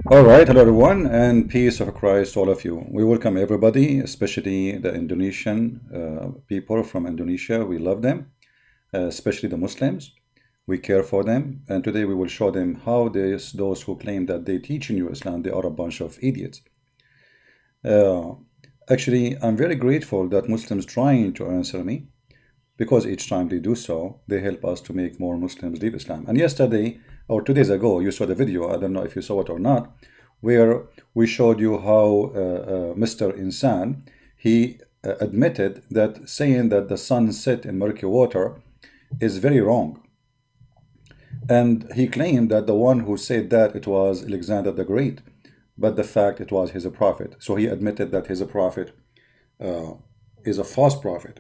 All right, hello everyone, and peace of Christ to all of you. We welcome everybody, especially the Indonesian people from Indonesia. We love them, especially the Muslims. We care for them, and today we will show them how those who claim that they teach in Islam, they are a bunch of idiots. Uh, Actually, I'm very grateful that Muslims trying to answer me because each time they do so, they help us to make more Muslims leave Islam. And yesterday, or 2 days ago, you saw the video, I don't know if you saw it or not, where we showed you how Mr. Insan, he admitted that saying that the sun set in murky water is very wrong. And he claimed that the one who said that it was Alexander the Great, but the fact it was his prophet. So he admitted that his prophet is a false prophet.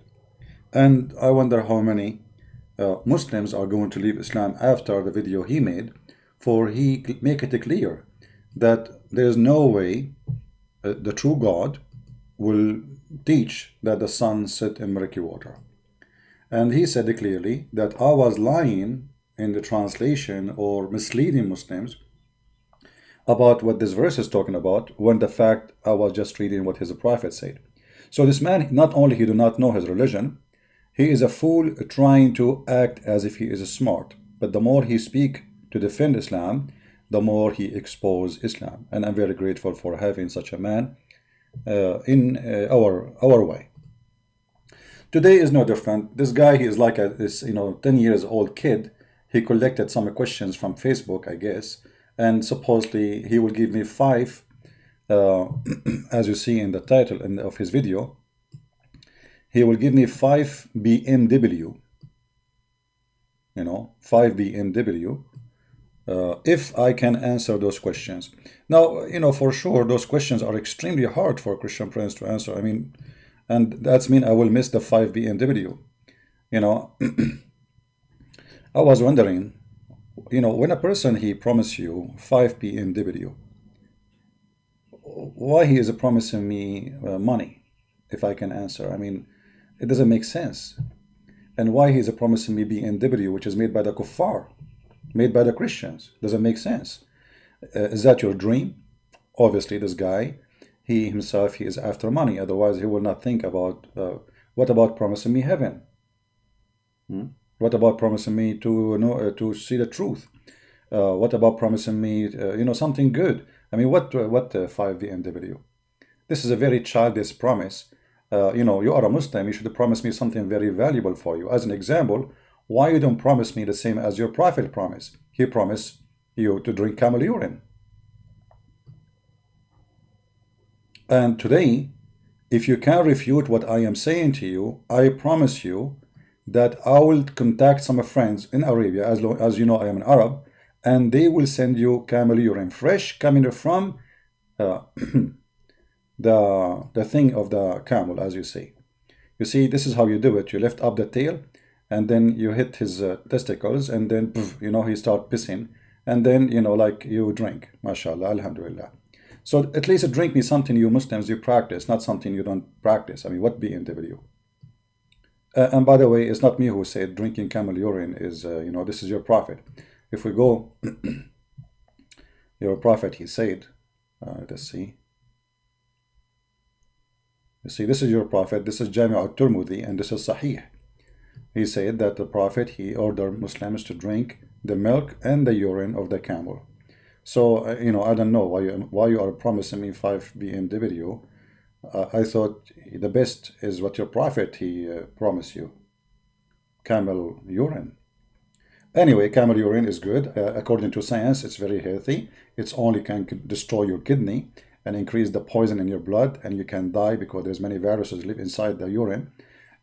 And I wonder how many Muslims are going to leave Islam after the video he made, for he make it clear that there is no way the true God will teach that the sun set in murky water. And he said clearly that I was lying in the translation or misleading Muslims about what this verse is talking about, when the fact I was just reading what his prophet said. So this man, not only he do not know his religion, he is a fool trying to act as if he is smart. But the more he speak to defend Islam, the more he expose Islam. And I'm very grateful for having such a man in our way. Today is no different. This guy, he is like this 10 years old kid. He collected some questions from Facebook, I guess, and supposedly he will give me five, as you see in the title of his video. He will give me 5 BMW, 5 BMW, if I can answer those questions. Now, for sure, those questions are extremely hard for a Christian prince to answer. I mean, and that's mean I will miss the 5 BMW. I was wondering, when a person, he promise you 5 BMW, why he is promising me money if I can answer? I mean, it doesn't make sense. And why he's promising me BMW, which is made by the kuffar, made by the Christians, doesn't make sense. Is that your dream? Obviously, this guy, he himself, he is after money. Otherwise, he will not think about, what about promising me heaven? What about promising me to see the truth? What about promising me, something good? I mean, what 5 BMW? This is a very childish promise. You are a Muslim, you should promise me something very valuable for you. As an example, why you don't promise me the same as your prophet promised? He promised you to drink camel urine. And today, if you can refute what I am saying to you, I promise you that I will contact some friends in Arabia, as you know I am an Arab, and they will send you camel urine, fresh, coming from the thing of the camel, as you say. You see, this is how you do it. You lift up the tail, and then you hit his testicles, and then he start pissing, and then like you drink. MashaAllah, Alhamdulillah. So at least drink me something you Muslims you practice, not something you don't practice. I mean, what BMW? And by the way, it's not me who said drinking camel urine is this is your prophet. If we go, your prophet, he said, let's see. You see, this is your prophet, this is Jami' al-Turmudi, and this is Sahih. He said that the prophet, he ordered Muslims to drink the milk and the urine of the camel. So, I don't know why you are promising me 5 BMW. I thought the best is what your prophet, he promised you. Camel urine. Anyway, camel urine is good. According to science, it's very healthy. It's only can destroy your kidney and increase the poison in your blood, and you can die because there's many viruses live inside the urine.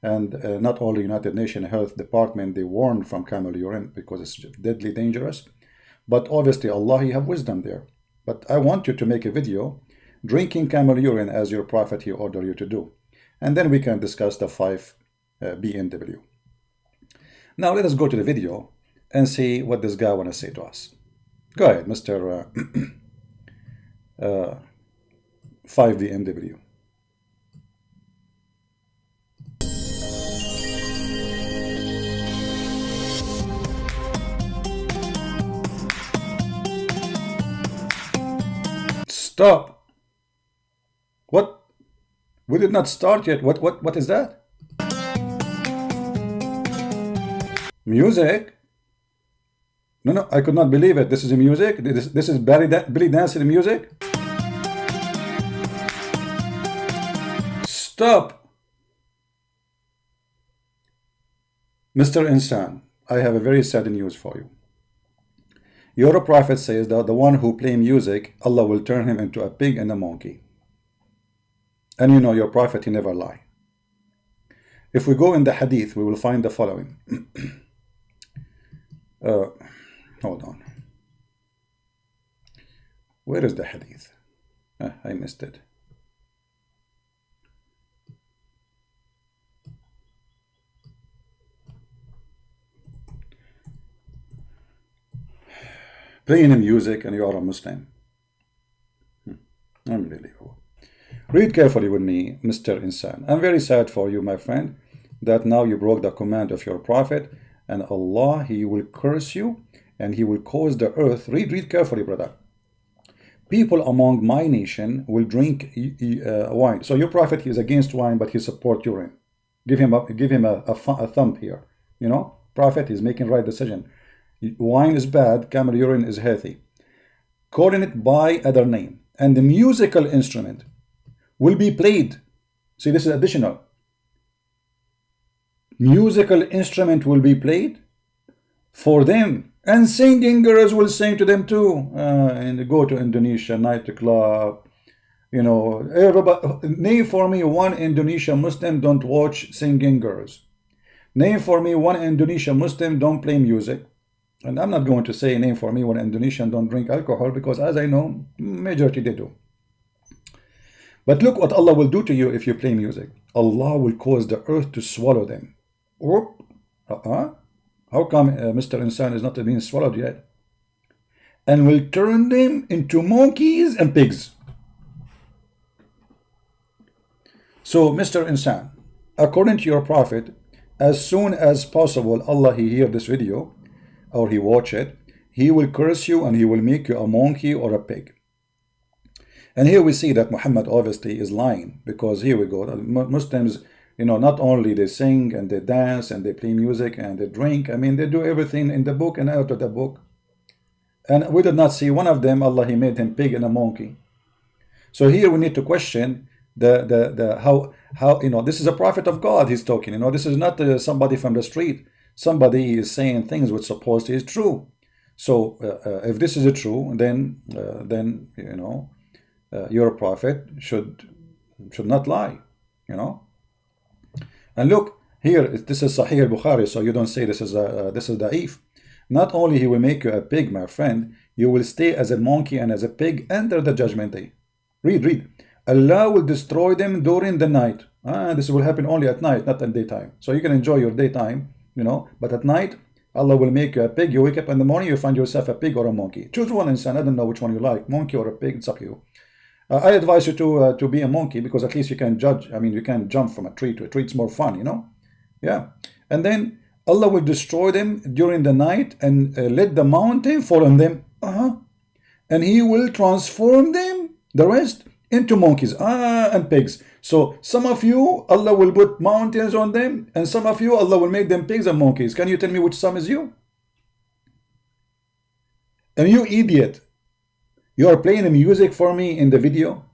And not only United Nations Health Department, they warn from camel urine because it's deadly dangerous. But obviously Allah, he have wisdom there. But I want you to make a video drinking camel urine as your prophet he ordered you to do. And then we can discuss the 5 BMW. Now let us go to the video and see what this guy want to say to us. Go ahead, Mr. 5 BMW. Stop. What? We did not start yet. What is that? Music? No, I could not believe it. This is music? This is Billy dancing music? Stop. Mr. Insan, I have a very sad news for you. Your prophet says that the one who play music, Allah will turn him into a pig and a monkey. And you know your prophet, he never lie. If we go in the hadith, we will find the following. Hold on. Where is the hadith? I missed it. Playing music and you are a Muslim. Unbelievable. Read carefully with me, Mr. Insan. I'm very sad for you, my friend, that now you broke the command of your prophet, and Allah, he will curse you and he will cause the earth. Read carefully, brother. People among my nation will drink wine. So your prophet, he is against wine, but he supports urine. Give him a thumb here. You know, prophet is making right decision. Wine is bad, camel urine is healthy. Calling it by other name. And the musical instrument will be played. See, this is additional. Musical instrument will be played for them. And singing girls will sing to them too. And go to Indonesia, nightclub. You know, everybody. Name for me one Indonesian Muslim don't watch singing girls. Name for me one Indonesian Muslim don't play music. And I'm not going to say name for me one Indonesian don't drink alcohol, because as I know, majority they do. But look what Allah will do to you if you play music. Allah will cause the earth to swallow them. How come Mr. Insan is not being swallowed yet? And will turn them into monkeys and pigs. So Mr. Insan, according to your prophet, as soon as possible, Allah, he hear this video, or he watch it, he will curse you and he will make you a monkey or a pig. And here we see that Muhammad obviously is lying, because here we go, Muslims, you know, not only they sing and they dance and they play music and they drink, I mean, they do everything in the book and out of the book. And we did not see one of them, Allah, he made him pig and a monkey. So here we need to question how, you know, this is a prophet of God he's talking, you know, this is not somebody from the street. Somebody is saying things which supposedly is true. So if this is true, then you know, your prophet should not lie, you know. And look here, this is Sahih al-Bukhari, so you don't say this is da'if. Not only he will make you a pig, my friend, you will stay as a monkey and as a pig under the judgment day. Read. Allah will destroy them during the night. This will happen only at night, not at daytime. So you can enjoy your daytime, you know, but at night Allah will make you a pig. You wake up in the morning, you find yourself a pig or a monkey. Choose one, Insan. I don't know which one you like, monkey or a pig, it's up to you. I advise you to be a monkey, because at least you can judge. I mean, you can jump from a tree to a tree. It's more fun, you know. Yeah. And then Allah will destroy them during the night and let the mountain fall on them. And he will transform them, the rest, into monkeys and pigs. So some of you, Allah will put mountains on them, and some of you, Allah will make them pigs and monkeys. Can you tell me which some is you? And you idiot, you are playing the music for me in the video.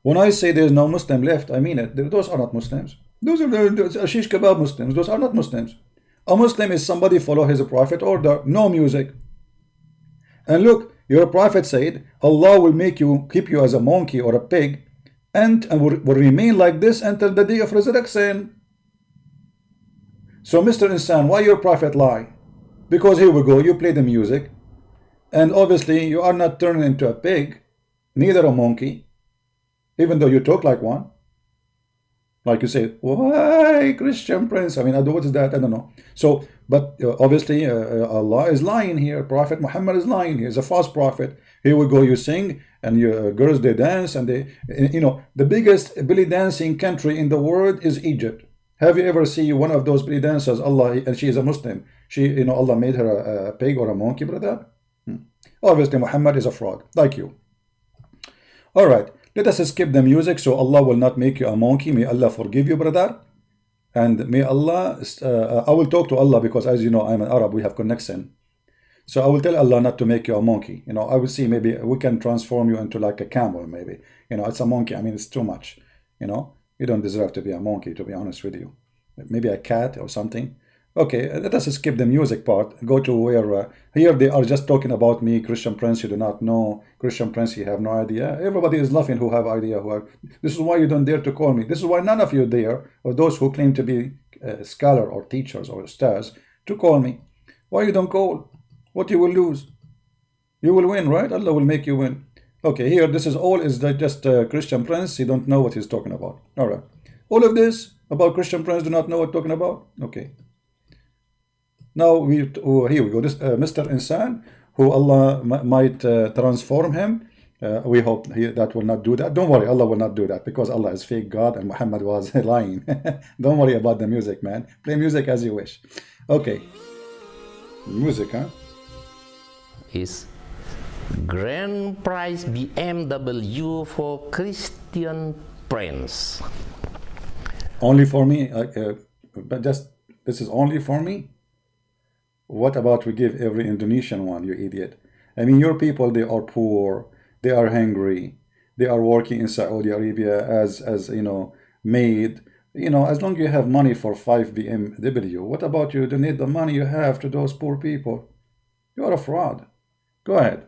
When I say there's no Muslim left, I mean it. Those are not Muslims. Those are shish kebab Muslims. Those are not Muslims. A Muslim is somebody follow his prophet order, no music. And look, your prophet said, Allah will keep you as a monkey or a pig, and will remain like this until the day of resurrection. So Mr. Insan, why your prophet lie? Because here we go, you play the music, and obviously you are not turning into a pig, neither a monkey, even though you talk like one. Like you say, why Christian Prince? I mean, what is that? I don't know. So, but obviously Allah is lying here. Prophet Muhammad is lying. He is a false prophet. Here we go, you sing, and your girls, they dance, and they, you know, the biggest belly dancing country in the world is Egypt. Have you ever seen one of those belly dancers? Allah, and she is a Muslim. She, you know, Allah made her a pig or a monkey, brother. Obviously, Muhammad is a fraud, like you. All right, let us skip the music so Allah will not make you a monkey. May Allah forgive you, brother. And may Allah, I will talk to Allah because, as you know, I'm an Arab, we have connection. So I will tell Allah not to make you a monkey. You know, I will see, maybe we can transform you into like a camel, maybe. You know, it's a monkey. I mean, it's too much. You know, you don't deserve to be a monkey, to be honest with you. Maybe a cat or something. Okay, let us skip the music part. Go to where, here they are just talking about me, Christian Prince, you do not know. Christian Prince, you have no idea. Everybody is laughing who have idea. This is why you don't dare to call me. This is why none of you dare, or those who claim to be scholar or teachers or stars, to call me. Why you don't call? What you will lose? You will win, right? Allah will make you win. Okay, here, this is all is just Christian Prince. He don't know what he's talking about. All right. All of this about Christian Prince do not know what talking about? Okay. Now, here we go. This Mr. Insan, who Allah might transform him. We hope that will not do that. Don't worry, Allah will not do that because Allah is fake God and Muhammad was lying. Don't worry about the music, man. Play music as you wish. Okay. Music, huh? Is grand prize BMW for Christian Prince. Only for me? But just, this is only for me? What about we give every Indonesian one, you idiot? I mean, your people, they are poor, they are hungry, they are working in Saudi Arabia as you know, maid. You know, as long as you have money for 5 BMW, what about you donate the money you have to those poor people? You are a fraud. Go ahead.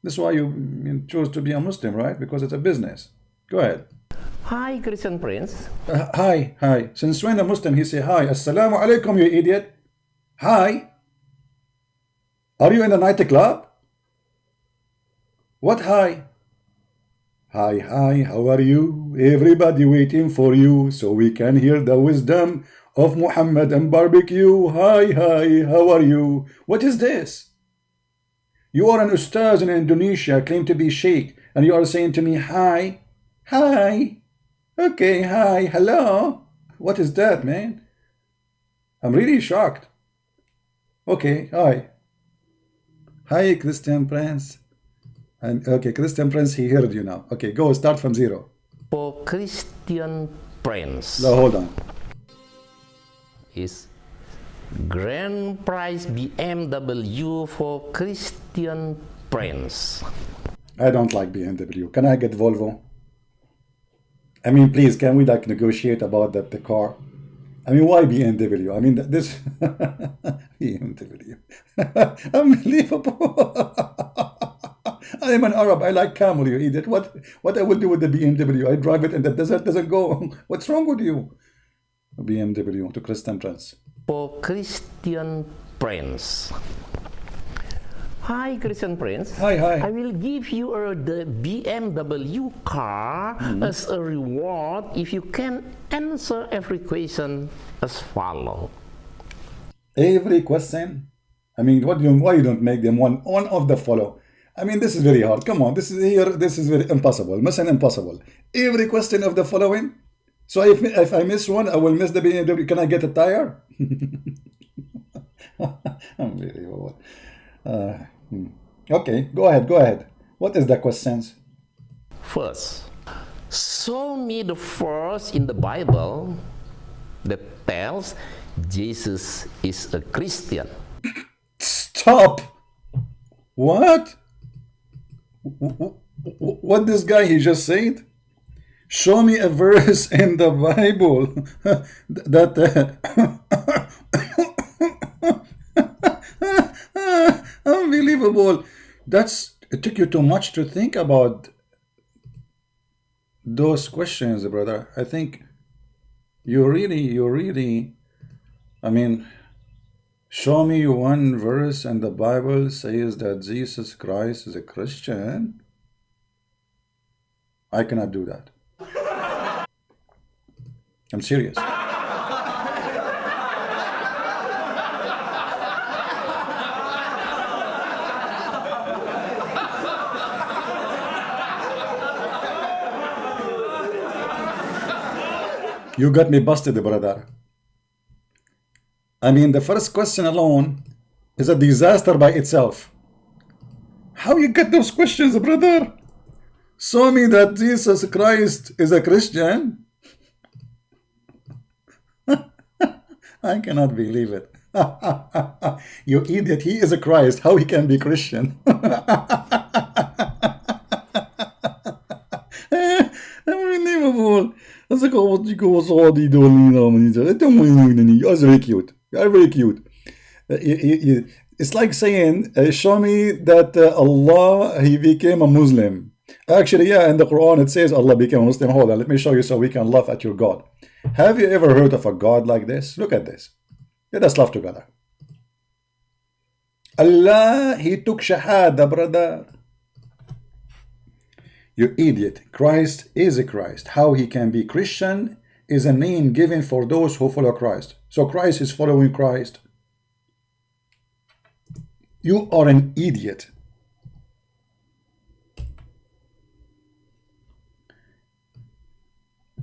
This is why you choose to be a Muslim, right? Because it's a business. Go ahead. Hi, Christian Prince. Hi. Since when a Muslim, he say hi. Assalamu alaikum, you idiot. Hi. Are you in a nightclub? What hi? Hi, how are you? Everybody waiting for you so we can hear the wisdom of Muhammad and barbecue. Hi, how are you? What is this? You are an Ustadz in Indonesia, claim to be Sheikh, and you are saying to me, hi. Okay, hi, hello. What is that, man? I'm really shocked. Okay, hi. Hi, Christian Prince. And okay, Christian Prince, he heard you now. Okay, go, start from zero. For Christian Prince. No, hold on. Is grand prize BMW for Christian Prince. I don't like BMW. Can I get Volvo? I mean, please, can we like negotiate about the car? I mean, why BMW? I mean, this BMW. Unbelievable. I am an Arab. I like camel, you idiot. What I will do with the BMW? I drive it and the desert doesn't go. What's wrong with you? BMW to Christian Prince. For Christian Prince. Hi, Christian Prince. Hi. I will give you the BMW car as a reward if you can answer every question as follow. Every question? I mean, why you don't make them one of the follow? I mean, this is very hard. Come on, this is very impossible. Mission impossible. Every question of the following. So if I miss one, I will miss the BMW. Can I get a tire? Unbelievable. Okay, go ahead. What is the questions? First, show me the verse in the Bible that tells Jesus is a Christian. Stop! What? What this guy he just said? Show me a verse in the Bible that unbelievable. It took you too much to think about those questions, brother. I think you really, I mean, show me one verse in the Bible says that Jesus Christ is a Christian. I cannot do that. I'm serious. You got me busted, brother. I mean, the first question alone is a disaster by itself. How you get those questions, brother? Show me that Jesus Christ is a Christian. I cannot believe it. You idiot, he is a Christ. How he can be Christian? Unbelievable. That's like, oh, what you go, so the That's very cute. You're very cute. It's like saying, show me that Allah, he became a Muslim. Actually, yeah, in the Quran it says Allah became a Muslim. Hold on, let me show you so we can laugh at your God. Have you ever heard of a God like this? Look at this. Let us laugh together. Allah, he took Shahada, brother. You idiot. Christ is a Christ. How he can be Christian is a name given for those who follow Christ. So Christ is following Christ. You are an idiot.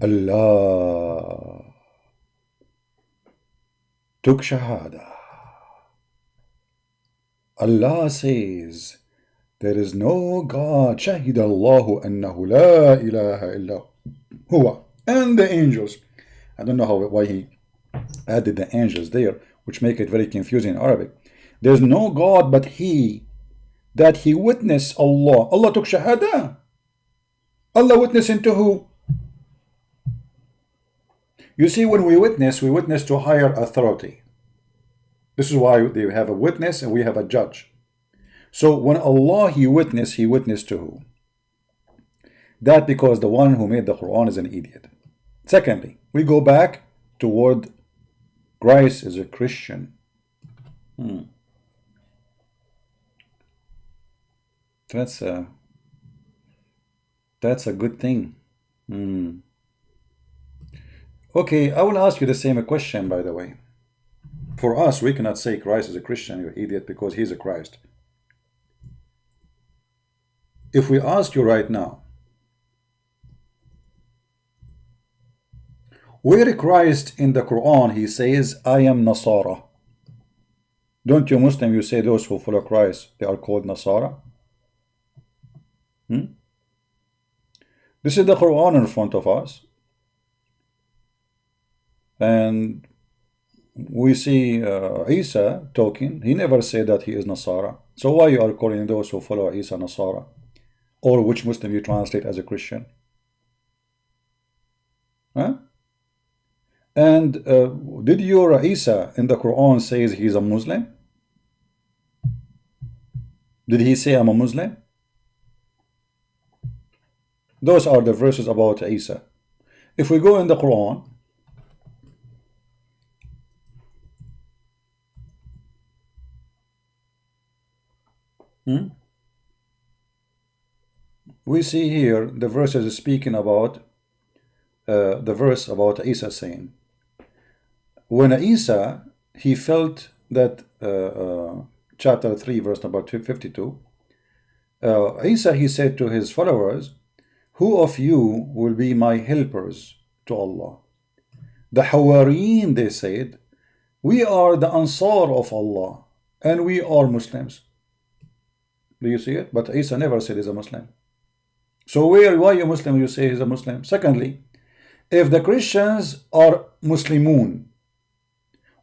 Allah took Shahada. Allah says, there is no God. Shahid Allahu annahu la ilaha illa huwa. And the angels. I don't know why he added the angels there, which make it very confusing in Arabic. There's no God but he, that he witnessed Allah. Allah took Shahada. Allah witnessing to who? You see, when we witness to higher authority. This is why they have a witness and we have a judge. So when Allah, he witnessed to who? That because the one who made the Quran is an idiot. Secondly, we go back toward Christ is a Christian. That's a good thing. Okay, I will ask you the same question, by the way. For us, we cannot say Christ is a Christian, you idiot, because he's a Christ. If we ask you right now, where Christ in the Quran, he says, I am Nasara. Don't you Muslim, you say those who follow Christ, they are called Nasara? This is the Quran in front of us. And we see Isa talking. He never said that he is Nasara. So why you are calling those who follow Isa Nasara? Or which Muslim you translate as a Christian? Huh? And did your Isa in the Quran says he's a Muslim? Did he say I'm a Muslim? Those are the verses about Isa. If we go in the Quran, we see here the verses speaking about the verse about Isa saying, when Isa, he felt that chapter 3 verse number 52, Isa, he said to his followers, who of you will be my helpers to Allah? The Hawariyeen, they said, we are the Ansar of Allah and we are Muslims. Do you see it? But Isa never said he's a Muslim. So why you Muslim you say he's a Muslim? Secondly, if the Christians are Muslimun,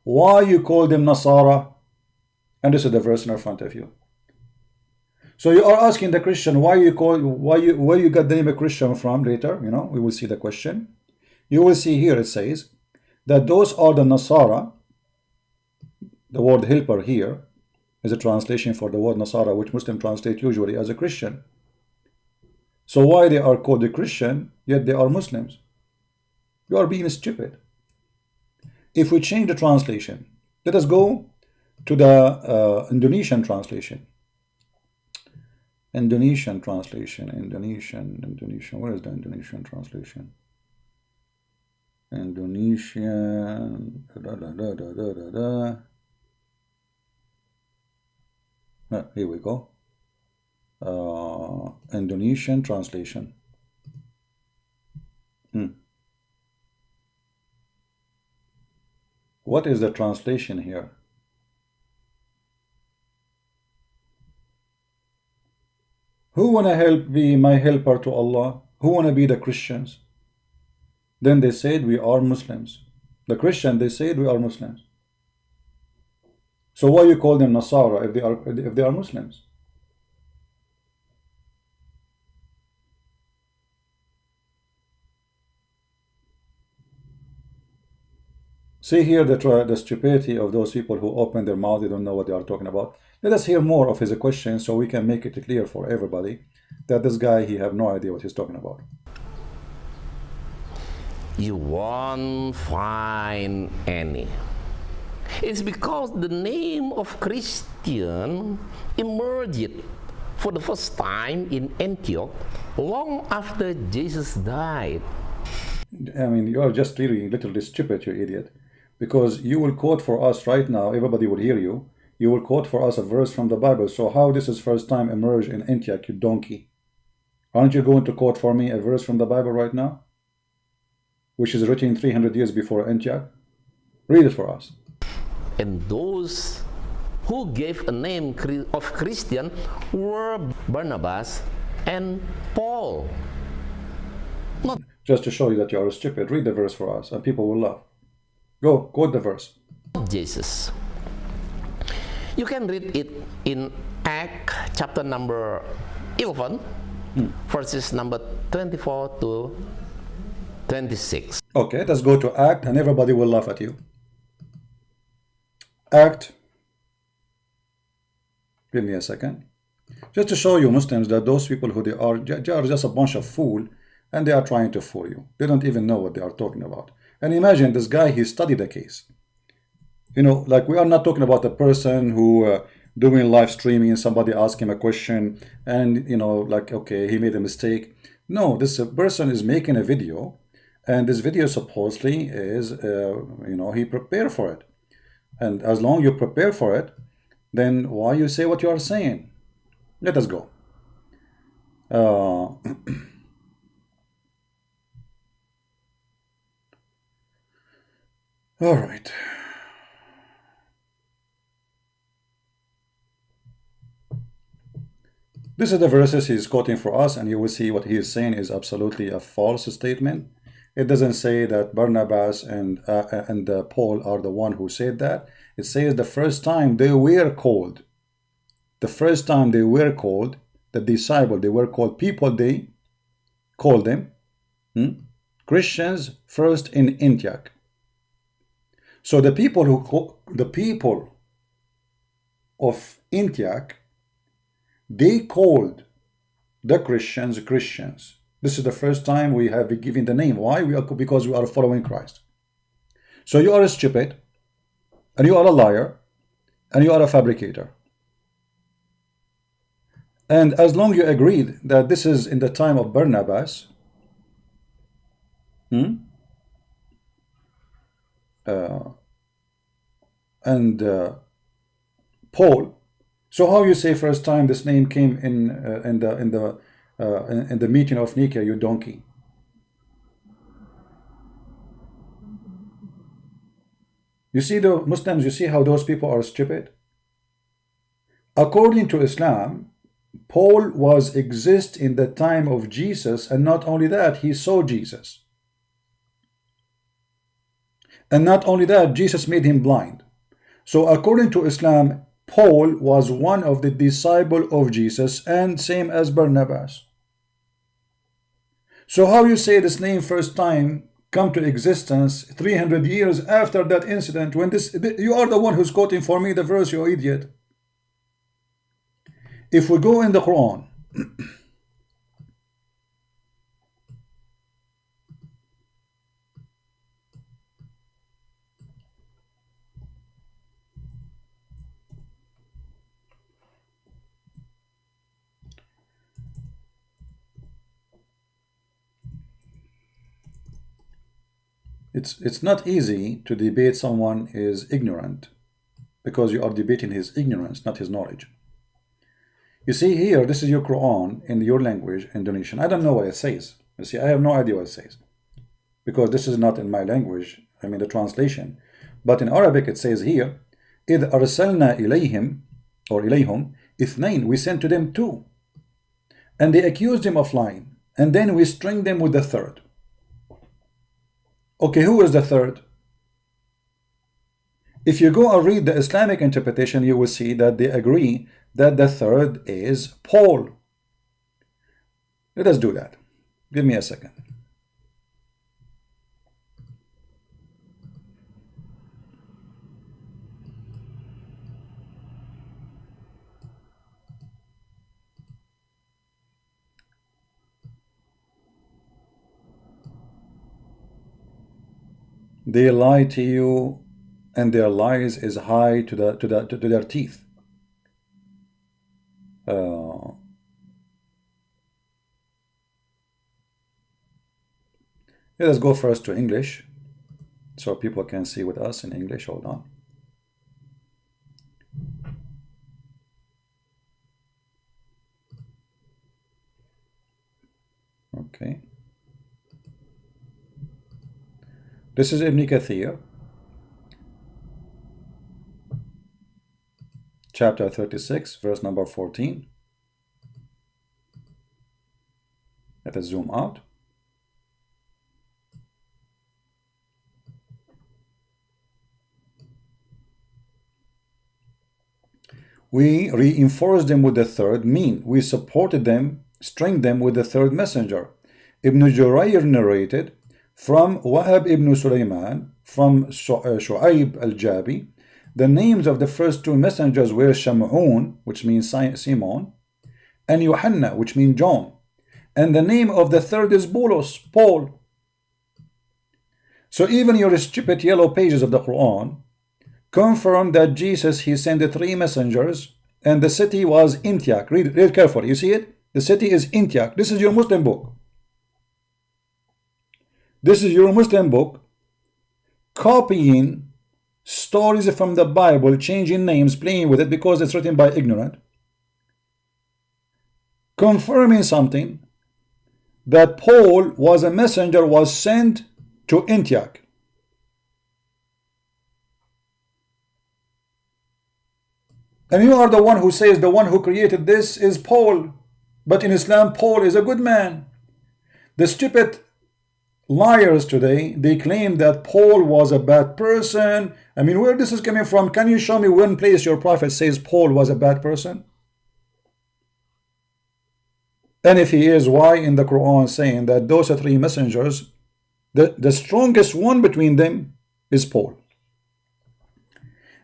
why you call them Nasara? And this is the verse in front of you. So you are asking the Christian why you got the name of Christian from later, you know, we will see the question. You will see here it says that those are the Nasara. The word helper here is a translation for the word Nasara, which Muslim translate usually as a Christian. So why they are called a Christian, yet they are Muslims? You are being stupid. If we change the translation, let us go to the Indonesian translation. Indonesian, where is the Indonesian translation? Indonesian, here we go. Indonesian translation. What is the translation here? Who wanna be my helper to Allah? Who wanna be the Christians? Then they said, we are Muslims. The Christian, they said, we are Muslims. So why you call them Nasara if they are Muslims? See here the stupidity of those people who open their mouth, they don't know what they are talking about. Let us hear more of his question so we can make it clear for everybody that this guy, he have no idea what he's talking about. You won't find any. It's because the name of Christian emerged for the first time in Antioch long after Jesus died. I mean, you are just really literally stupid, you idiot. Because you will quote for us right now, everybody will hear you. You will quote for us a verse from the Bible. So how this is first time emerged in Antioch, you donkey? Aren't you going to quote for me a verse from the Bible right now? Which is written 300 years before Antioch? Read it for us. And those who gave a name of Christian were Barnabas and Paul. Not Just to show you that you are stupid, read the verse for us and people will laugh. Go, quote the verse. Jesus. You can read it in Acts chapter number 11, verses number 24 to 26. Okay, let's go to Act and everybody will laugh at you. Act. Give me a second. Just to show you Muslims that those people who they are just a bunch of fool and they are trying to fool you. They don't even know what they are talking about. And imagine this guy, he studied the case. You know, like we are not talking about a person who doing live streaming and somebody asked him a question and, you know, like, okay, he made a mistake. No, this person is making a video and this video supposedly is, you know, he prepared for it. And as long you prepare for it, then why you say what you are saying? Let us go. All right. This is the verses he's quoting for us, and you will see what he is saying is absolutely a false statement. It doesn't say that Barnabas and Paul are the one who said that. It says the first time they were called. The first time they were called, the disciple, they were called people, they called them Christians first in Antioch. So the people of Antioch, they called the Christians Christians. This is the first time we have been given the name. Why? Because we are following Christ. So you are stupid, and you are a liar, and you are a fabricator. And as long you agreed that this is in the time of Barnabas, and Paul, so how you say first time this name came in the meeting of Nicaea, you donkey? You see the Muslims, you see how those people are stupid? According to Islam, Paul was exist in the time of Jesus, and not only that, he saw Jesus. And not only that, Jesus made him blind. So according to Islam, Paul was one of the disciples of Jesus, and same as Barnabas. So how you say this name first time come to existence 300 years after that incident, when you are the one who's quoting for me the verse, you idiot. If we go in the Quran, it's not easy to debate someone is ignorant, because you are debating his ignorance, not his knowledge. You see here, this is your Quran in your language, Indonesian. I don't know what it says. You see, I have no idea what it says, because this is not in my language, I mean the translation. But in Arabic it says here, إِذْ أَرْسَلْنَا إِلَيْهِمْ or إِلَيْهُمْ إِثْنَيْنِ, we sent to them two. and they accused him of lying, and then we string them with the third. Okay, who is the third? If you go and read the Islamic interpretation, you will see that they agree that the third is Paul. Let us do that. Give me a second. They lie to you, and their lies is high to their teeth. Let us go first to English, so people can see with us in English. Hold on. Okay. This is Ibn Kathir, chapter 36, verse number 14. Let us zoom out. We reinforced them with the third mean. We supported them, stringed them with the third messenger. Ibn Jurayr narrated from Wahab ibn Sulaiman, from Shu'aib al-Jabi, the names of the first two messengers were Shamun, which means Simon, and Yohanna, which means John. And the name of the third is Boulos, Paul. So even your stupid yellow pages of the Quran confirm that Jesus, he sent the three messengers, and the city was Antioch. Read carefully. You see it? The city is Antioch. This is your Muslim book. This is your Muslim book copying stories from the Bible, changing names, playing with it because it's written by ignorant, confirming something that Paul was a messenger, was sent to Antioch. And you are the one who says the one who created this is Paul. But in Islam, Paul is a good man. The stupid liars today, they claim that Paul was a bad person. I mean, where this is coming from? Can you show me one place your prophet says Paul was a bad person? And if he is, why in the Quran saying that those three messengers, the strongest one between them is Paul?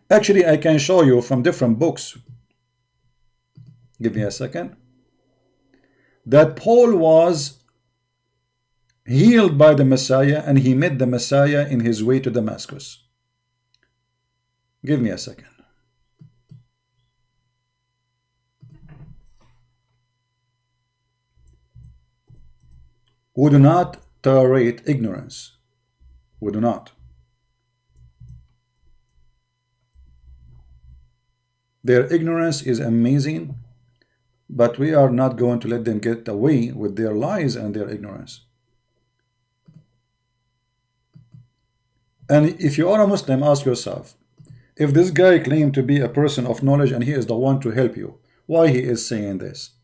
Actually, I can show you from different books. Give me a second. That Paul was healed by the Messiah, and he met the Messiah in his way to Damascus. Give me a second. We do not tolerate ignorance. We do not. Their ignorance is amazing, but we are not going to let them get away with their lies and their ignorance. And if you are a Muslim, ask yourself, if this guy claimed to be a person of knowledge and he is the one to help you, why he is saying this?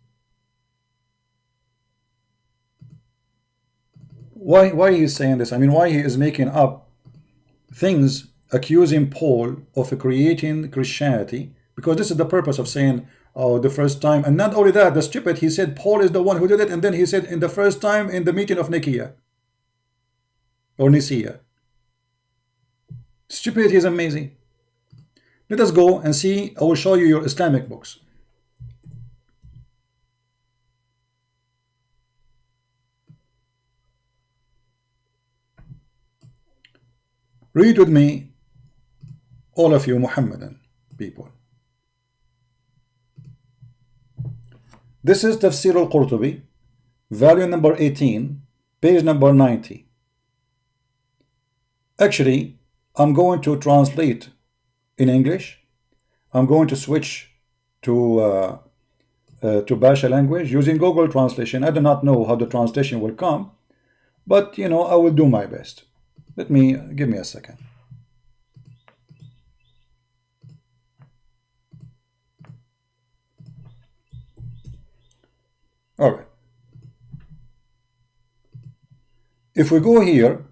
Why he is saying this? I mean, why he is making up things accusing Paul of creating Christianity? Because this is the purpose of saying, oh, the first time. And not only that, the stupid, he said Paul is the one who did it, and then he said in the first time in the meeting of Nicaea or Nicaea. Stupidity is amazing. Let us go and see. I will show you your Islamic books. Read with me, all of you Muhammadan people. This is Tafsir al-Qurtubi, volume number 18, page number 90. Actually, I'm going to translate in English. I'm going to switch to Basha language using Google Translation. I do not know how the translation will come, but you know, I will do my best. Give me a second. All right. If we go here,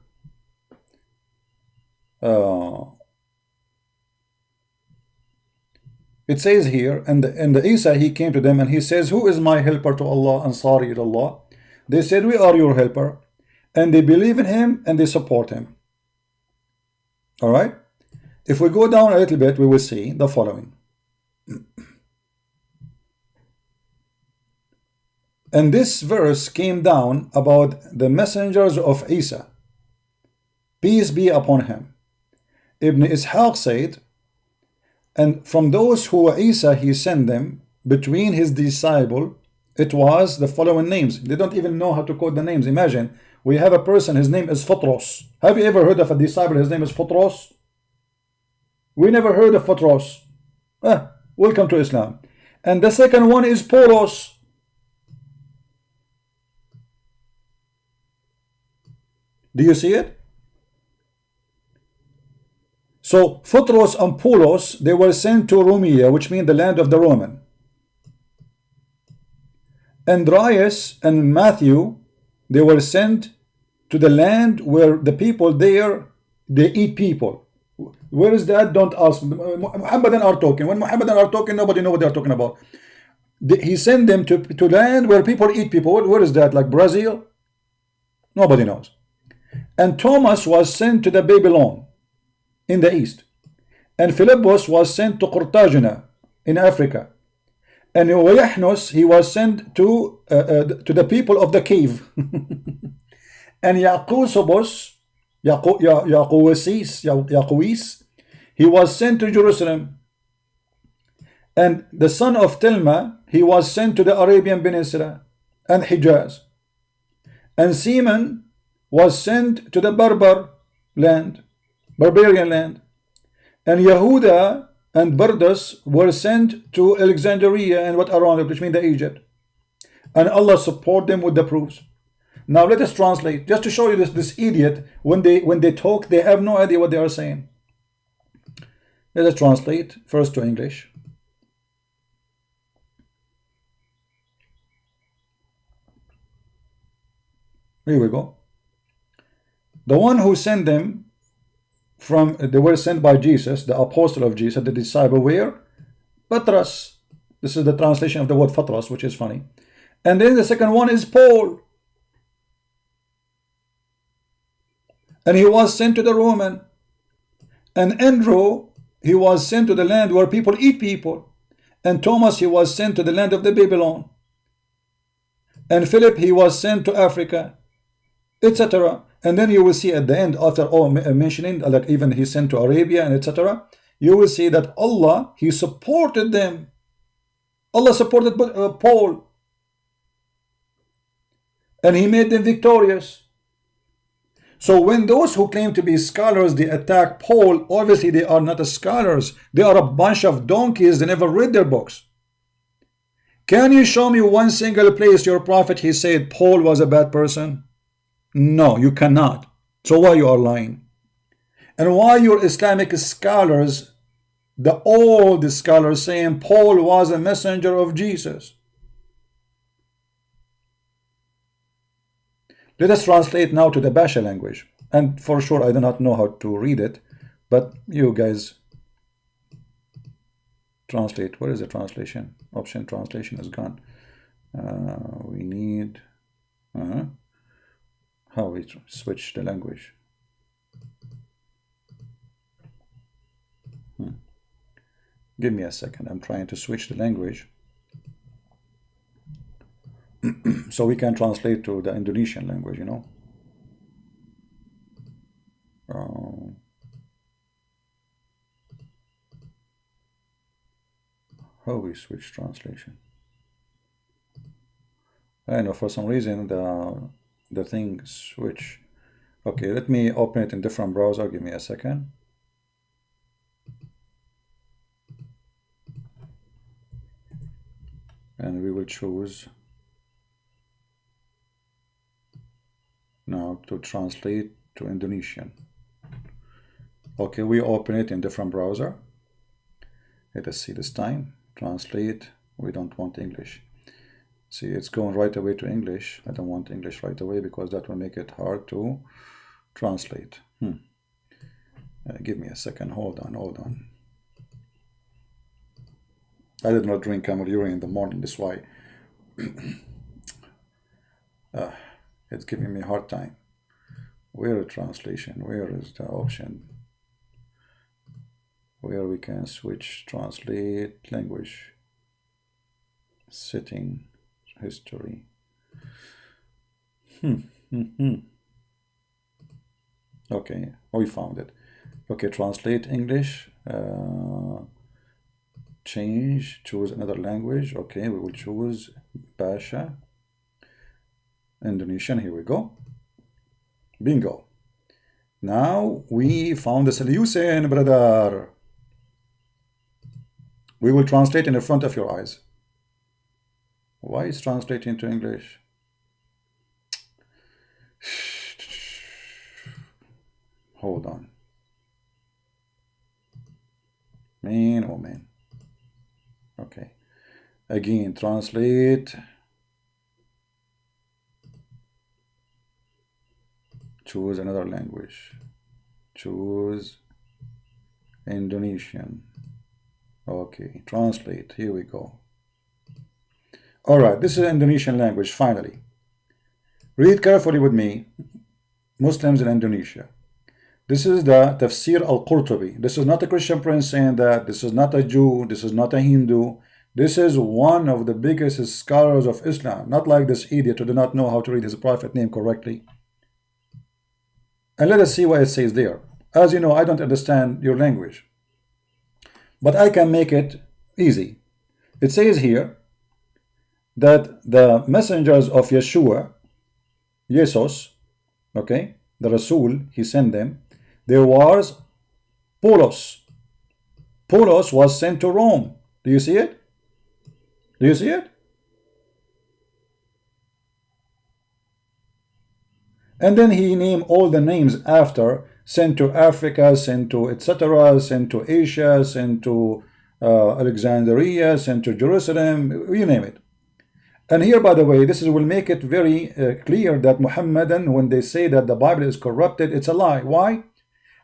it says here, and Isa, he came to them and he says, who is my helper to Allah, Ansari ilallah? They said, we are your helper. And they believe in him and they support him. All right. If we go down a little bit, we will see the following. And this verse came down about the messengers of Isa, peace be upon him. Ibn Ishaq said, and from those who Isa he sent them, between his disciple, it was the following names. They don't even know how to quote the names. Imagine, we have a person, his name is Photros. Have you ever heard of a disciple, his name is Photros? We never heard of Photros. Welcome to Islam. And the second one is Polos. Do you see it? So Photros and Polos, they were sent to Romia, which means the land of the Roman. Andreas and Matthew, they were sent to the land where the people there, they eat people. Where is that? Don't ask. Muhammadan are talking. When Muhammadan are talking, nobody knows what they are talking about. He sent them to land where people eat people. Where is that? Like Brazil? Nobody knows. And Thomas was sent to the Babylon in the east. And Philippus was sent to Cartagena in Africa. And Oyahnos, he was sent to the people of the cave. And Yaqusobos, Yaquis, he was sent to Jerusalem. And the son of Telma, he was sent to the Arabian Peninsula and Hijaz. And Seaman was sent to the barbarian land. And Yehuda and Bardas were sent to Alexandria and what around it, which means the Egypt. And Allah support them with the proofs. Now let us translate, just to show you this idiot, when they talk, they have no idea what they are saying. Let us translate first to English. Here we go. The one who sent them they were sent by Jesus, the apostle of Jesus, the disciple, where? Patras. This is the translation of the word Patras, which is funny. And then the second one is Paul. And he was sent to the Roman. And Andrew, he was sent to the land where people eat people. And Thomas, he was sent to the land of the Babylon. And Philip, he was sent to Africa, etc. And then you will see at the end, after all mentioning, like even he sent to Arabia and etc., you will see that Allah, he supported them. Allah supported Paul. And he made them victorious. So when those who claim to be scholars, they attack Paul, obviously they are not scholars. They are a bunch of donkeys. They never read their books. Can you show me one single place your prophet, he said Paul was a bad person? No, you cannot. So why you are lying? And why your Islamic scholars, the old scholars, saying Paul was a messenger of Jesus? Let us translate now to the Basha language. And for sure, I do not know how to read it, but you guys translate. Where is the translation? Option translation is gone. We need... how we switch the language. Give me a second. I'm trying to switch the language. So we can translate to the Indonesian language, you know. How we switch translation? I know for some reason the thing switch. Okay, let me open it in different browser. Give me a second. And we will choose now to translate to Indonesian. Okay, we open it in different browser. Let us see this time. Translate. We don't want English. See, it's going right away to English. I don't want English right away because that will make it hard to translate. Give me a second. Hold on. I did not drink camel urine in the morning. That's why it's giving me a hard time. Where is translation? Where is the option where we can switch translate language? Setting, history. Okay, we found it. Okay, translate English. Change, choose another language. Okay, we will choose Basha, Indonesian. Here we go. Bingo. Now we found the solution, brother. We will translate in the front of your eyes. Why is translating to English? Hold on. Man, oh man. Okay. Again, translate. Choose another language. Choose Indonesian. Okay, translate. Here we go. Alright, this is Indonesian language, finally. Read carefully with me. Muslims in Indonesia. This is the Tafsir al-Qurtubi. This is not a Christian prince saying that. This is not a Jew. This is not a Hindu. This is one of the biggest scholars of Islam. Not like this idiot who did not know how to read his prophet name correctly. And let us see what it says there. As you know, I don't understand your language, but I can make it easy. It says here that the messengers of Yeshua, Jesus, okay, the Rasul, he sent them. There was Paulos. Paulos was sent to Rome. Do you see it? Do you see it? And then he named all the names after, sent to Africa, sent to etc., sent to Asia, sent to Alexandria, sent to Jerusalem, you name it. And here, by the way, this will make it very clear that Muhammadan, when they say that the Bible is corrupted, it's a lie. Why?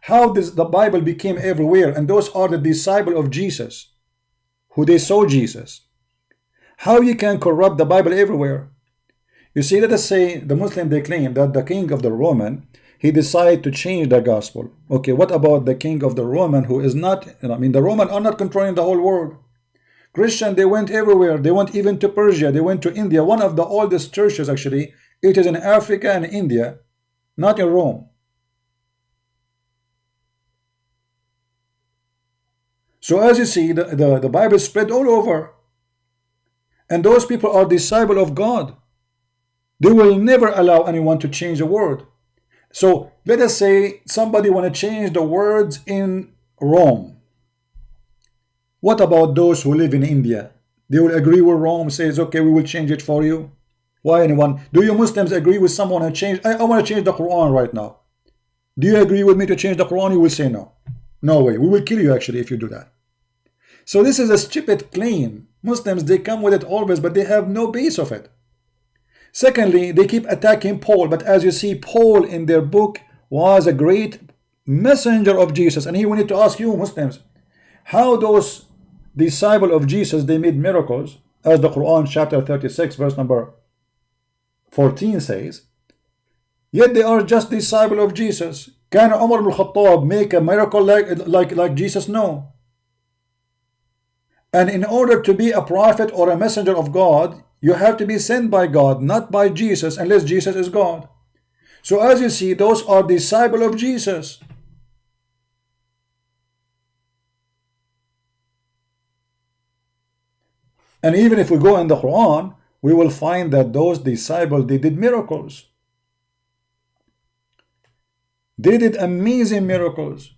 How does the Bible became everywhere? And those are the disciples of Jesus, who they saw Jesus. How you can corrupt the Bible everywhere? You see, let us say the Muslim, they claim that the king of the Roman, he decided to change the gospel. Okay, what about the king of the Roman who is not, I mean, the Roman are not controlling the whole world. Christian, they went everywhere. They went even to Persia. They went to India. One of the oldest churches, actually, it is in Africa and India, not in Rome. So as you see, the Bible spread all over. And those people are disciples of God. They will never allow anyone to change a word. So let us say somebody want to change the words in Rome. What about those who live in India? They will agree with Rome, says, okay, we will change it for you. Why anyone? Do you Muslims agree with someone to change? I want to change the Quran right now. Do you agree with me to change the Quran? You will say no. No way. We will kill you actually if you do that. So this is a stupid claim. Muslims, they come with it always, but they have no base of it. Secondly, they keep attacking Paul, but as you see, Paul in their book was a great messenger of Jesus. And here we need to ask you, Muslims, how those disciples of Jesus, they made miracles, as the Quran chapter 36 verse number 14 says, yet they are just disciples of Jesus. Can Umar ibn Khattab make a miracle like Jesus? No. And in order to be a prophet or a messenger of God, you have to be sent by God, not by Jesus, unless Jesus is God. So as you see, those are disciples of Jesus. And even if we go in the Quran, we will find that those disciples, they did miracles. They did amazing miracles.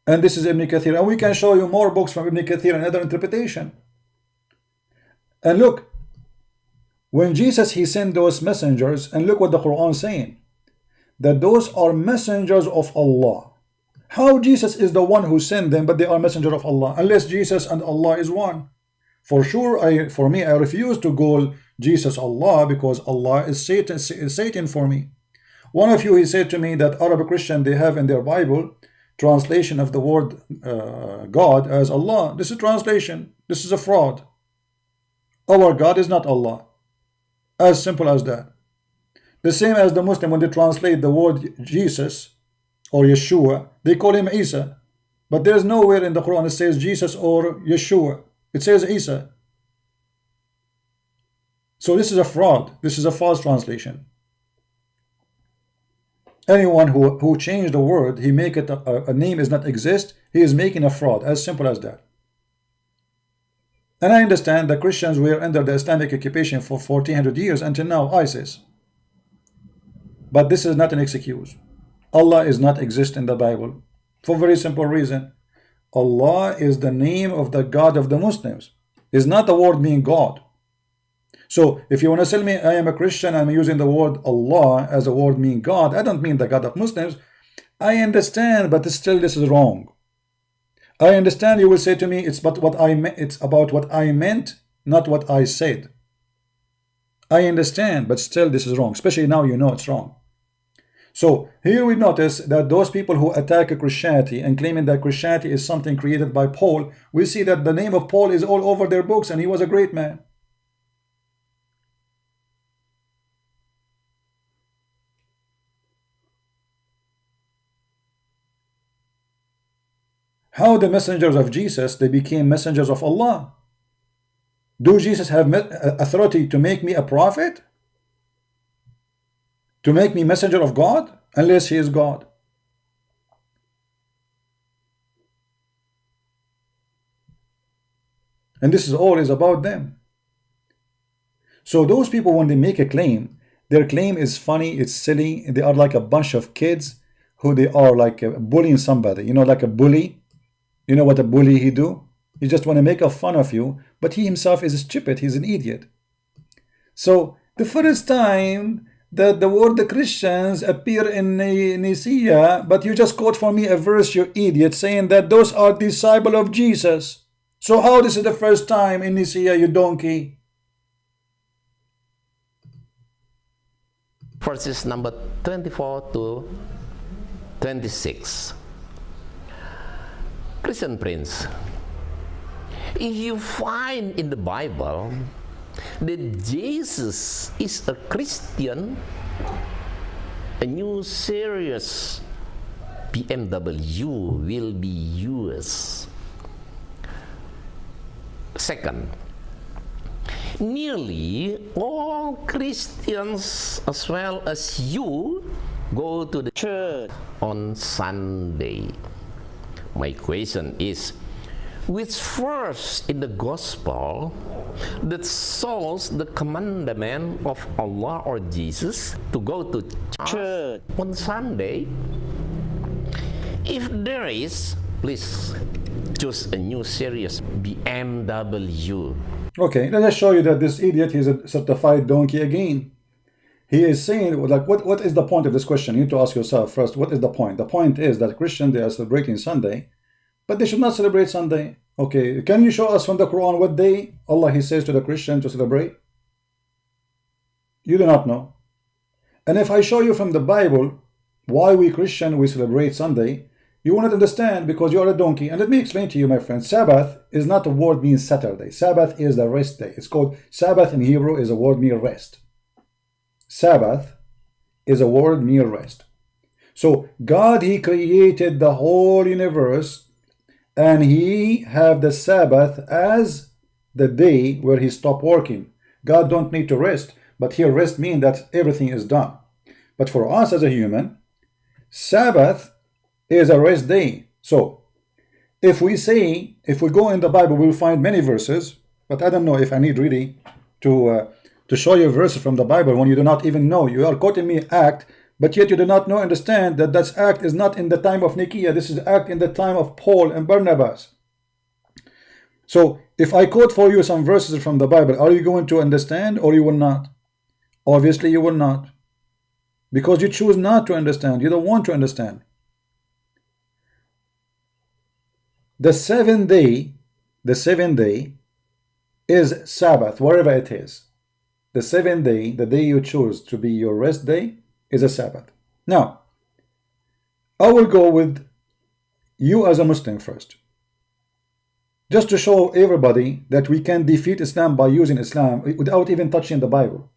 And this is Ibn Kathir. And we can show you more books from Ibn Kathir and other interpretation. And look, when Jesus, he sent those messengers, and look what the Quran is saying, that those are messengers of Allah. How Jesus is the one who sent them, but they are messenger of Allah, unless Jesus and Allah is one. For sure, for me, I refuse to call Jesus Allah, because Allah is Satan for me. One of you, he said to me that Arab Christian, they have in their Bible translation of the word God as Allah. This is translation. This is a fraud. Our God is not Allah. As simple as that. The same as the Muslim, when they translate the word Jesus or Yeshua, they call him Isa. But there is nowhere in the Quran it says Jesus or Yeshua. It says Isa. So this is a fraud. This is a false translation. Anyone who changed the word, he make it a name is not exist, he is making a fraud. As simple as that. And I understand that Christians were under the Islamic occupation for 1400 years until now, ISIS. But this is not an excuse. Allah is not exist in the Bible for a very simple reason. Allah is the name of the God of the Muslims. It's not the word meaning God. So if you want to tell me I am a Christian, I'm using the word Allah as a word meaning God, I don't mean the God of Muslims. I understand, but still this is wrong. I understand you will say to me, it's about what I meant, not what I said. I understand, but still this is wrong, especially now you know it's wrong. So here we notice that those people who attack Christianity and claiming that Christianity is something created by Paul, we see that the name of Paul is all over their books, and he was a great man. How the messengers of Jesus, they became messengers of Allah? Do Jesus have authority to make me a prophet? To make me messenger of God? Unless he is God. And this is all is about them. So those people, when they make a claim, their claim is funny, it's silly. They are like a bunch of kids who they are like bullying somebody. You know, like a bully. You know what a bully he do? He just want to make a fun of you, but he himself is stupid. He's an idiot. So the first time that the word the Christians appear in Nicaea, but you just quote for me a verse, you idiot, saying that those are disciples of Jesus. So how this is the first time in Nicaea, you donkey? Verses number 24 to 26. Christian Prince, if you find in the Bible that Jesus is a Christian, a new series BMW will be yours. Second, nearly all Christians as well as you go to the church on Sunday. My question is, which verse in the gospel that shows the commandment of Allah or Jesus to go to church on Sunday? If there is, please choose a new series BMW. Okay, let us show you that this idiot is a certified donkey again. He is saying, like, what is the point of this question? You need to ask yourself first, what is the point? The point is that Christians, they are celebrating Sunday, but they should not celebrate Sunday. Okay, can you show us from the Quran what day Allah, he says to the Christian to celebrate? You do not know. And if I show you from the Bible why we Christian, we celebrate Sunday, you will not understand, because you are a donkey. And let me explain to you, my friend, Sabbath is not a word means Saturday. Sabbath is the rest day. It's called, Sabbath in Hebrew is a word mean rest. Sabbath is a word mean rest. So God, he created the whole universe, and he have the Sabbath as the day where he stopped working. God don't need to rest, but here rest means that everything is done. But for us as a human, Sabbath is a rest day. So if we go in the Bible, we'll find many verses, but I don't know if I need really to show you verses from the Bible when you do not even know. You are quoting me act, but yet you do not know, understand that that act is not in the time of Nicaea. This is act in the time of Paul and Barnabas. So if I quote for you some verses from the Bible, are you going to understand or you will not? Obviously you will not, because you choose not to understand. You don't want to understand. The seventh day is Sabbath, wherever it is. The seventh day, the day you choose to be your rest day, is a Sabbath. Now, I will go with you as a Muslim first, just to show everybody that we can defeat Islam by using Islam without even touching the Bible.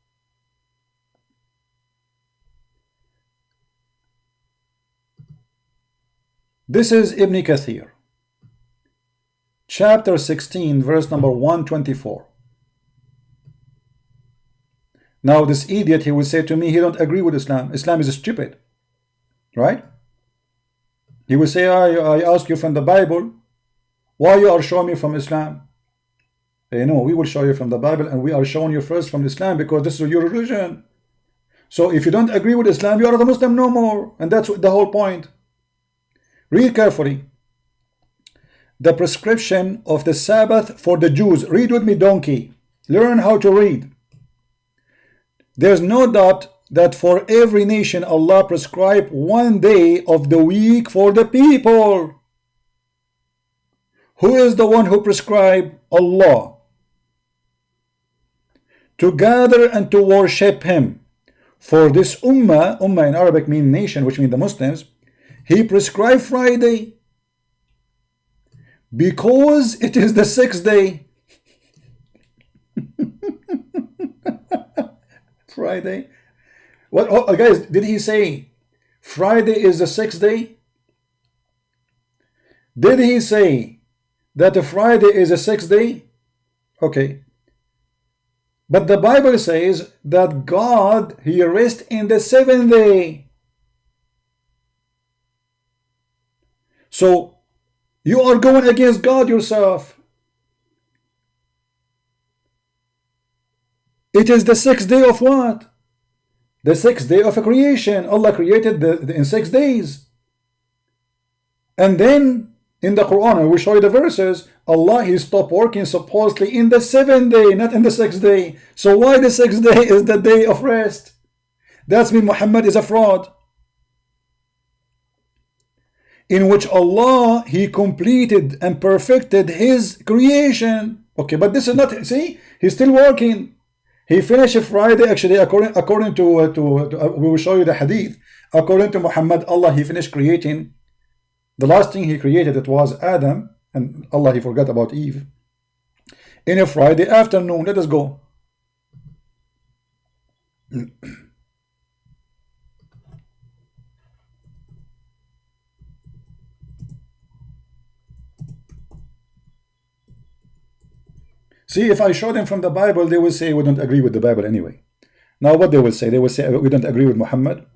This is Ibn Kathir, chapter 16, verse number 124. Now this idiot, he will say to me, he don't agree with Islam. Islam is stupid, right? He will say, I ask you from the Bible, why you are showing me from Islam? No, we will show you from the Bible, and we are showing you first from Islam because this is your religion. So if you don't agree with Islam, you are not a Muslim no more, and that's the whole point. Read carefully. The prescription of the Sabbath for the Jews. Read with me, donkey. Learn how to read. There's no doubt that for every nation Allah prescribed one day of the week for the people. Who is the one who prescribed? Allah. To gather and to worship Him. For this ummah in Arabic means nation, which means the Muslims, He prescribed Friday because it is the sixth day. Friday. What, oh, guys, did he say Friday is the sixth day? Did he say that Friday is the sixth day? Okay. But the Bible says that God, He rests in the seventh day. So you are going against God yourself. It is the sixth day of what? The sixth day of a creation. Allah created in 6 days. And then in the Quran, I will show you the verses, Allah, He stopped working supposedly in the seventh day, not in the sixth day. So why the sixth day is the day of rest? That's mean Muhammad is a fraud. In which Allah, He completed and perfected His creation. Okay, but this is not, see, He's still working. He finished Friday, actually, according to we will show you the hadith. According to Muhammad, Allah, He finished creating. The last thing He created, it was Adam, and Allah, He forgot about Eve. In a Friday afternoon, let us go. See, if I show them from the Bible, they will say we don't agree with the Bible anyway. Now what they will say we don't agree with Muhammad.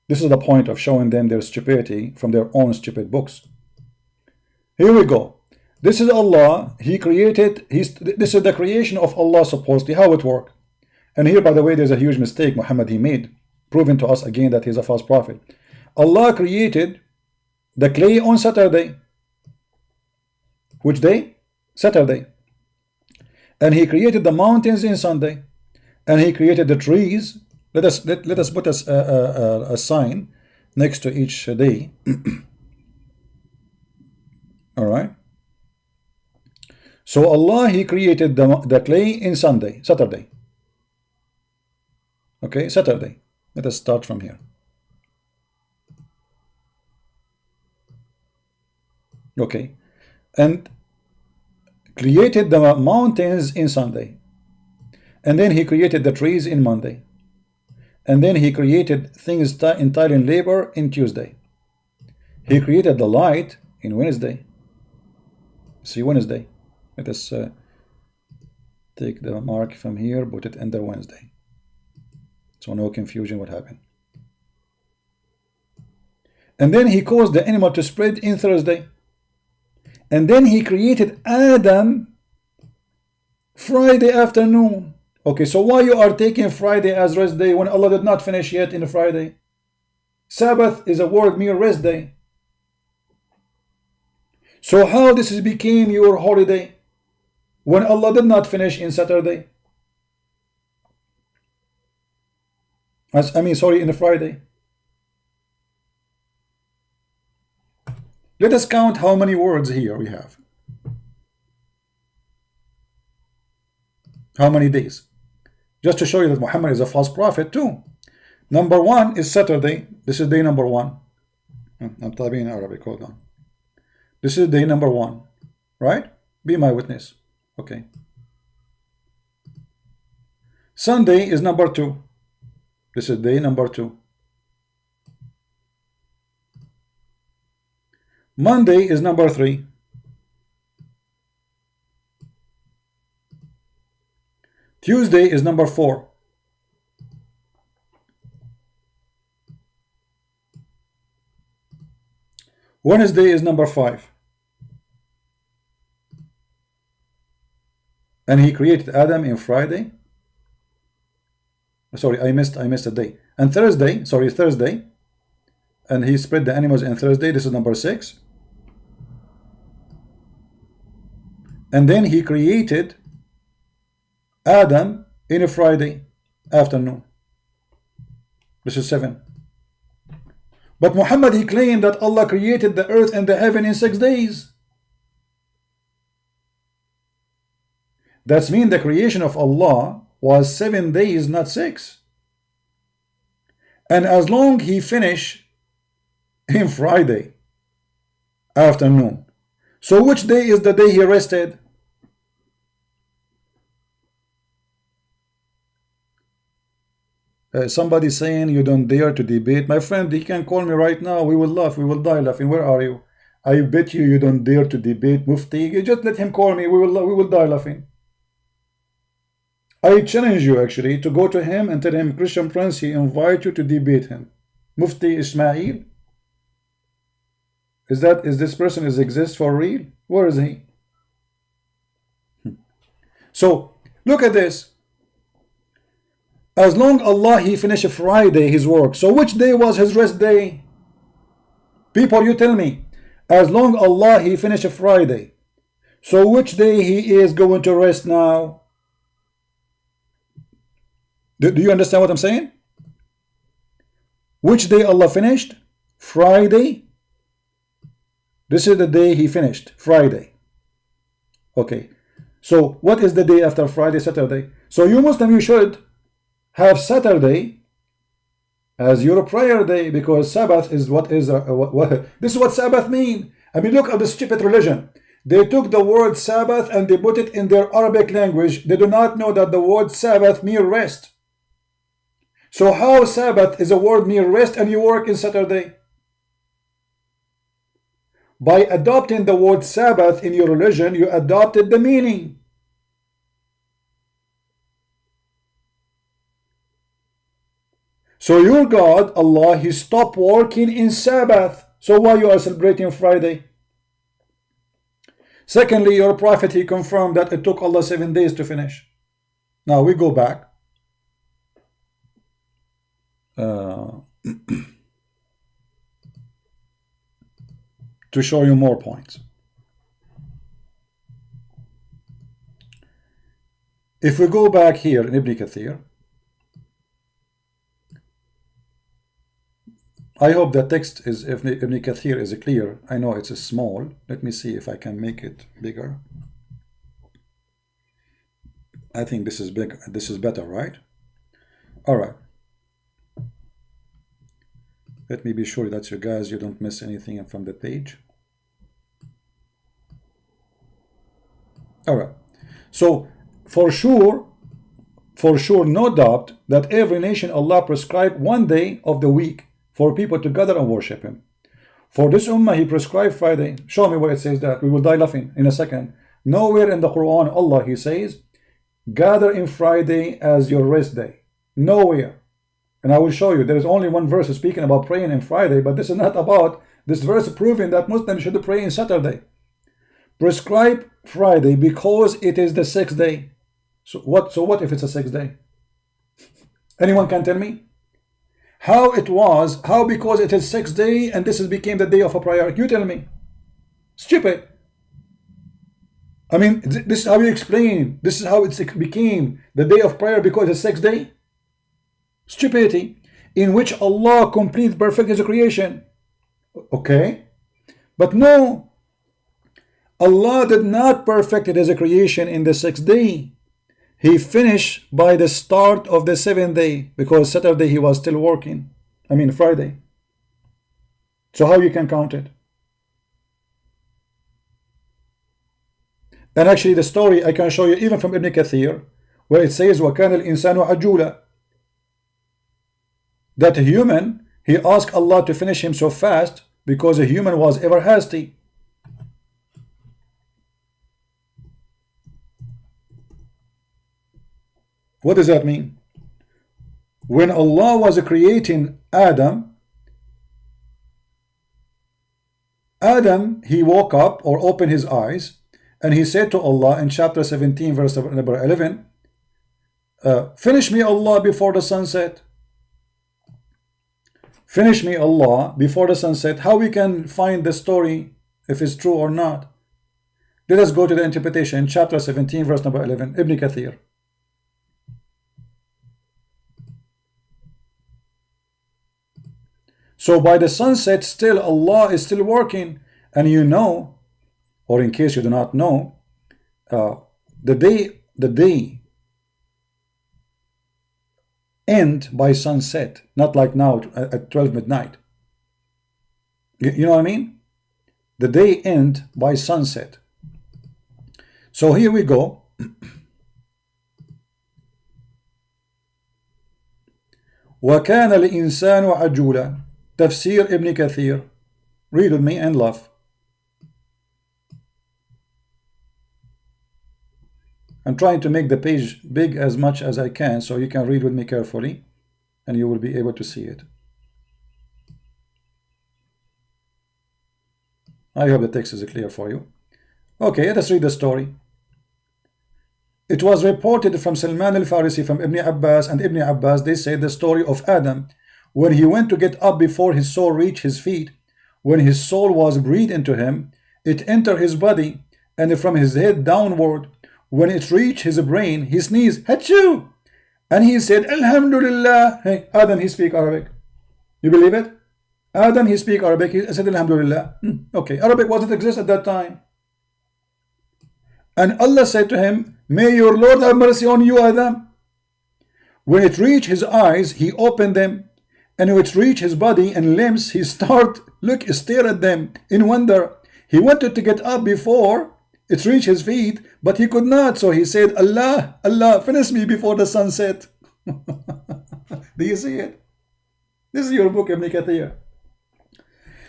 This is the point of showing them their stupidity from their own stupid books. Here we go. This is Allah. He created, this is the creation of Allah supposedly, how it worked. And here, by the way, there's a huge mistake Muhammad he made, proving to us again that he's a false prophet. Allah created the clay on Saturday. Which day? Saturday. And He created the mountains in Sunday, and He created the trees. Let us put a sign next to each day. All right. So Allah, He created the clay in Saturday. Okay, Saturday. Let us start from here. Okay, and created the mountains in Sunday, and then He created the trees in Monday, and then He created things entailing labor in Tuesday. He created the light in Wednesday. See, Wednesday. Let us take the mark from here, put it under Wednesday, so no confusion what happened. And then He caused the animal to spread in Thursday. And then He created Adam Friday afternoon. Okay, so why you are taking Friday as rest day when Allah did not finish yet in Friday? Sabbath is a word mere rest day. So how this became your holiday when Allah did not finish in Saturday? In Friday. Let us count how many words here we have. How many days? Just to show you that Muhammad is a false prophet too. Number 1 is Saturday. This is day number 1. I'm typing in Arabic, hold on. This is day number 1, right? Be my witness. Okay. Sunday is number 2. This is day number 2. Monday is number 3. Tuesday is number 4. Wednesday is number 5. And he created Adam in Friday. Sorry, I missed a day. And Thursday, sorry, Thursday. And he spread the animals in Thursday. This is number 6. And then he created Adam in a Friday afternoon. This is 7. But Muhammad, he claimed that Allah created the earth and the heaven in 6 days. That's mean the creation of Allah was 7 days, not 6. And as long he finished in Friday afternoon. So which day is the day he rested? Somebody saying you don't dare to debate. My friend, he can call me right now. We will laugh. We will die laughing. Where are you? I bet you don't dare to debate Mufti. You just let him call me. We will die laughing. I challenge you actually to go to him and tell him, Christian Prince, he invite you to debate him. Mufti Ismail. Is this person exist for real? Where is he? So look at this. As long Allah he finished Friday his work. So which day was his rest day? People, you tell me. As long Allah he finished Friday. So which day he is going to rest now? Do you understand what I'm saying? Which day Allah finished? Friday. This is the day he finished, Friday. Okay. So what is the day after Friday? Saturday. So you Muslim, you should have Saturday as your prayer day, because Sabbath is what this is what Sabbath mean. I mean, look at the stupid religion. They took the word Sabbath and they put it in their Arabic language. They do not know that the word Sabbath means rest. So how Sabbath is a word mean rest and you work in Saturday? By adopting the word Sabbath in your religion, you adopted the meaning. So your God, Allah, he stopped working in Sabbath. So why you are celebrating Friday? Secondly, your prophet, he confirmed that it took Allah 7 days to finish. Now we go back. To show you more points. If we go back here in Ibn Kathir, I hope the text is Ibn Kathir is clear. I know it's small. Let me see if I can make it bigger. I think this is big. This is better, right? All right. Let me be sure that you guys, you don't miss anything from the page. All right. So for sure, no doubt that every nation Allah prescribed 1 day of the week for people to gather and worship him. For this ummah, he prescribed Friday. Show me where it says that. We will die laughing in a second. Nowhere in the Quran, Allah, he says, gather in Friday as your rest day. Nowhere. And I will show you. There is only one verse speaking about praying in Friday, but this is not about this verse proving that Muslims should pray in Saturday. Prescribe Friday because it is the 6th day. So what if it's a 6th day? Anyone can tell me? How it was, how because it is 6th day and this became the day of a prayer? You tell me. Stupid. I mean, this is how you explain. This is how it became the day of prayer because it's 6th day. Stupidity, in which Allah complete perfect his creation. Okay, but no, Allah did not perfect his creation in the 6th day. he finished by the start of the 7th day, because Saturday he was still working. I mean Friday. So how you can count it? And actually the story I can show you even from Ibn Kathir, where it says وَكَانَ الْإِنسَانُ عَجُولًا, that a human, he asked Allah to finish him so fast because a human was ever hasty. What does that mean? When Allah was creating Adam, he woke up or opened his eyes, and he said to Allah in chapter 17 verse number 11, finish me Allah before the sunset. Finish me Allah before the sunset. How we can find the story if it's true or not? Let us go to the interpretation, chapter 17 verse number 11, Ibn Kathir. So by the sunset still Allah is still working, and you know, or in case you do not know, the day end by sunset, not like now at 12 midnight. You know what I mean? The day end by sunset. So here we go. وَكَانَ الْإِنسَانُ عَجُولًا, Tafsir Ibn Kathir. Read with me and laugh. I'm trying to make the page big as much as I can so you can read with me carefully and you will be able to see it. I hope the text is clear for you. Okay, let us read the story. It was reported from Salman al-Farisi, from Ibn Abbas, and Ibn Abbas, they say the story of Adam, when he went to get up before his soul reached his feet. When his soul was breathed into him, it entered his body, and from his head downward, when it reached his brain, he sneezed, Hachoo! And he said, Alhamdulillah. Hey, Adam, he speak Arabic. You believe it? Adam, he speak Arabic. He said, Alhamdulillah. Okay, Arabic wasn't exist at that time. And Allah said to him, may your Lord have mercy on you, Adam. When it reached his eyes, he opened them. And when it reached his body and limbs, he stare at them in wonder. He wanted to get up before it reached his feet, but he could not. So he said, Allah, Allah, finish me before the sunset. Do you see it? This is your book, Ibn Kathir.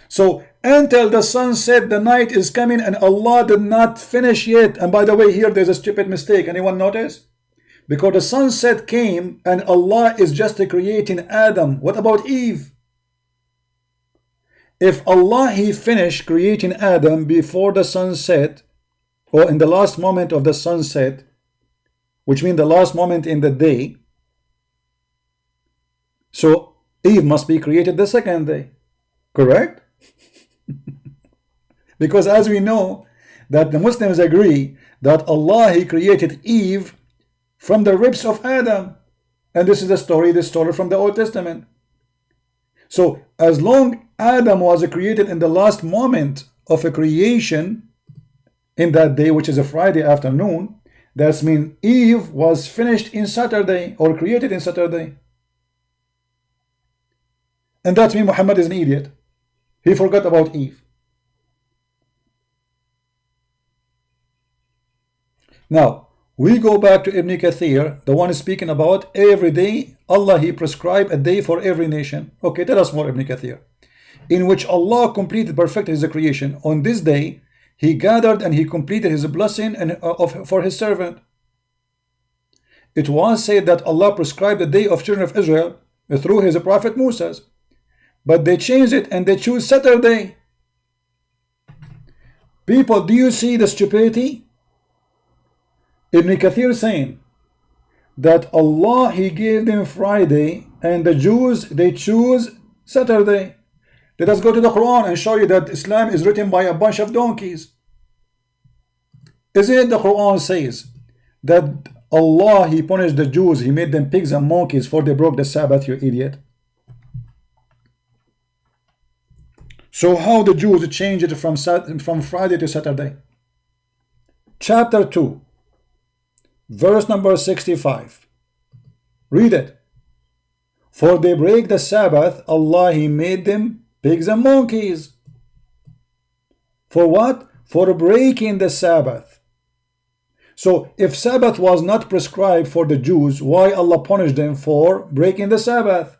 So until the sun set, the night is coming, and Allah did not finish yet. And by the way, here there's a stupid mistake. Anyone notice? Because the sunset came and Allah is just creating Adam. What about Eve? If Allah, he finished creating Adam before the sunset, or in the last moment of the sunset, which means the last moment in the day, so Eve must be created the second day. Correct? Because as we know that the Muslims agree that Allah, he created Eve from the ribs of Adam, and this is the story from the Old Testament. So as long Adam was created in the last moment of a creation in that day, which is a Friday afternoon, that means Eve was finished in Saturday or created in Saturday. And that means Muhammad is an idiot. He forgot about Eve. Now we go back to Ibn Kathir, the one speaking about every day. Allah, he prescribed a day for every nation. Okay, tell us more, Ibn Kathir. In which Allah completed, perfected his creation. On this day, he gathered and he completed his blessing for his servant. It was said that Allah prescribed the day of children of Israel through his prophet Moses, but they changed it and they choose Saturday. People, do you see the stupidity? Ibn Kathir saying that Allah, he gave them Friday, and the Jews, they choose Saturday. Let us go to the Quran and show you that Islam is written by a bunch of donkeys. Isn't it the Quran says that Allah, he punished the Jews, he made them pigs and monkeys for they broke the Sabbath, you idiot? So how the Jews changed it from Friday to Saturday? Chapter 2, verse number 65. Read it. For they break the Sabbath, Allah, He made them pigs and monkeys. For what? For breaking the Sabbath. So if Sabbath was not prescribed for the Jews, why Allah punished them for breaking the Sabbath?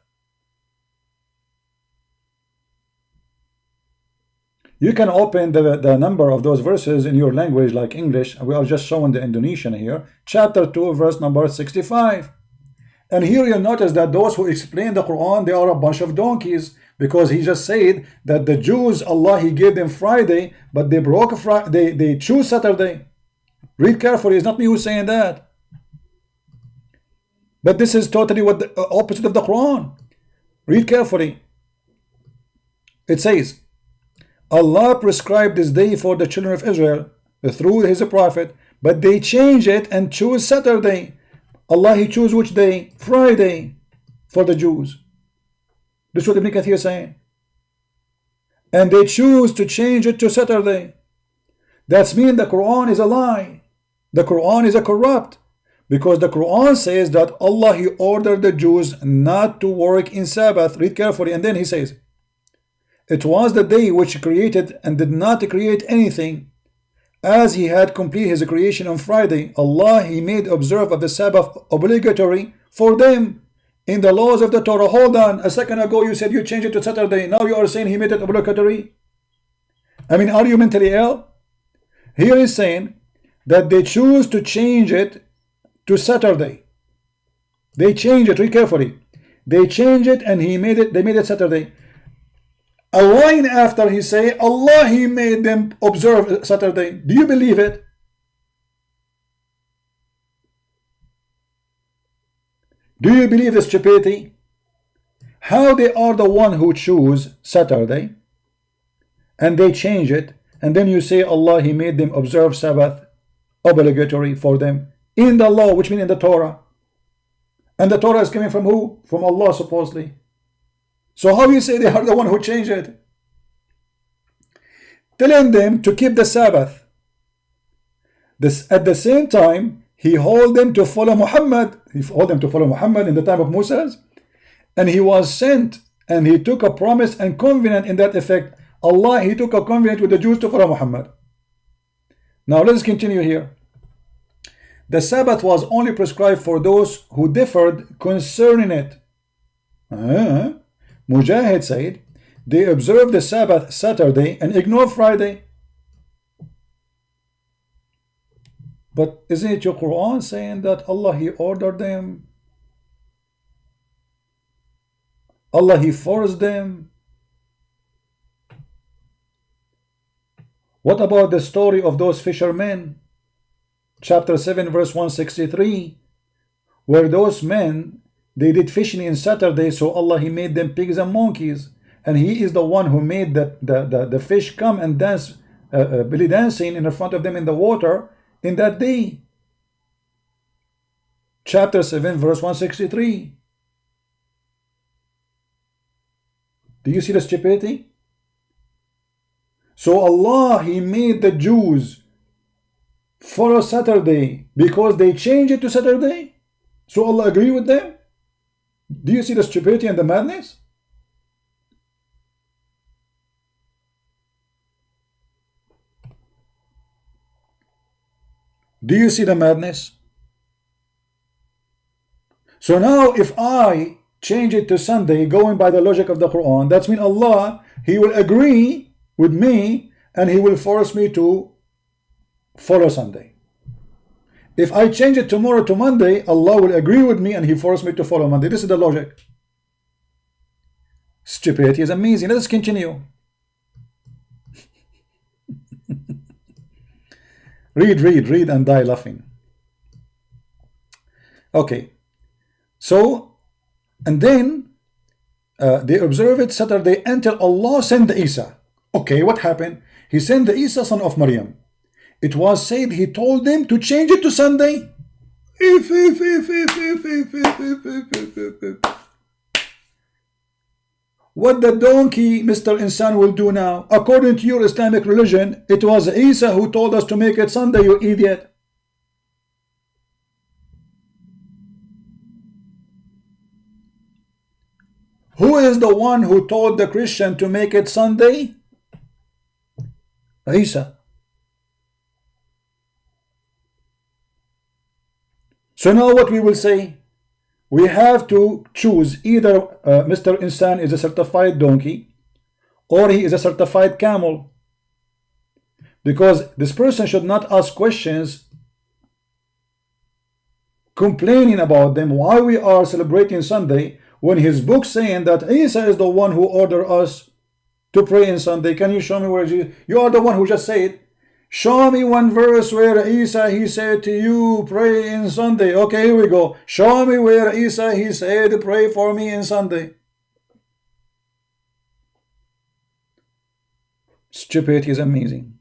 You can open the number of those verses in your language like English. We are just showing the Indonesian here. Chapter 2, verse number 65. And here you'll notice that those who explain the Quran, they are a bunch of donkeys, because he just said that the Jews, Allah, He gave them Friday, but they broke Friday, they choose Saturday. Read carefully, it's not me who's saying that. But this is totally what the opposite of the Quran. Read carefully. It says, Allah prescribed this day for the children of Israel through His prophet, but they change it and choose Saturday. Allah, He chose which day? Friday for the Jews. This is what Ibn Kathir is saying. And they choose to change it to Saturday. That's mean the Quran is a lie. The Quran is a corrupt. Because the Quran says that Allah, He ordered the Jews not to work in Sabbath. Read carefully. And then He says, it was the day which He created and did not create anything. As He had completed His creation on Friday, Allah, He made observe of the Sabbath obligatory for them in the laws of the Torah. Hold on, a second ago you said you changed it to Saturday. Now you are saying He made it obligatory. I mean, are you mentally ill? Here He's saying that they choose to change it to Saturday. They change it, read carefully. They change it and they made it Saturday. A line after He say, Allah, He made them observe Saturday. Do you believe it? Do you believe the stupidity? How they are the one who choose Saturday and they change it, and then you say Allah, He made them observe Sabbath obligatory for them in the law, which means in the Torah. And the Torah is coming from who? From Allah, supposedly. So how you say they are the one who changed it? Telling them to keep the Sabbath. At the same time, He hold them to follow Muhammad. He hold them to follow Muhammad in the time of Moses. And he was sent, and he took a promise and covenant in that effect. Allah, He took a covenant with the Jews to follow Muhammad. Now let's continue here. The Sabbath was only prescribed for those who differed concerning it. Mujahid said, they observe the Sabbath Saturday and ignore Friday. But isn't it your Quran saying that Allah, He ordered them? Allah, He forced them? What about the story of those fishermen? Chapter 7 verse 163, where those men, they did fishing in Saturday, so Allah, He made them pigs and monkeys, and He is the one who made the fish come and dance, belly dancing in front of them in the water in that day. Chapter 7 verse 163. Do you see the stupidity? So Allah, He made the Jews follow Saturday because they changed it to Saturday. So Allah agree with them. Do you see the stupidity and the madness? Do you see the madness? So now if I change it to Sunday, going by the logic of the Quran, that's mean Allah, He will agree with me and He will force me to follow Sunday. If I change it tomorrow to Monday, Allah will agree with me and He forced me to follow Monday. This is the logic. Stupidity is amazing. Let's continue. Read and die laughing. Okay. So, and then they observe it Saturday until Allah sent Isa. Okay, what happened? He sent the Isa, son of Maryam. It was said He told them to change it to Sunday. What the donkey, Mr. Insan, will do now? According to your Islamic religion, it was Isa who told us to make it Sunday, you idiot. Who is the one who told the Christian to make it Sunday? Isa. So now what we will say, we have to choose either Mr. Insan is a certified donkey or he is a certified camel, because this person should not ask questions complaining about them why we are celebrating Sunday when his book saying that Isa is the one who ordered us to pray in Sunday. Can you show me where Jesus? You are the one who just said, show me one verse where Isa he said to you pray in Sunday. Okay, here we go. Show me where Isa he said pray for me in Sunday. Stupidity is amazing.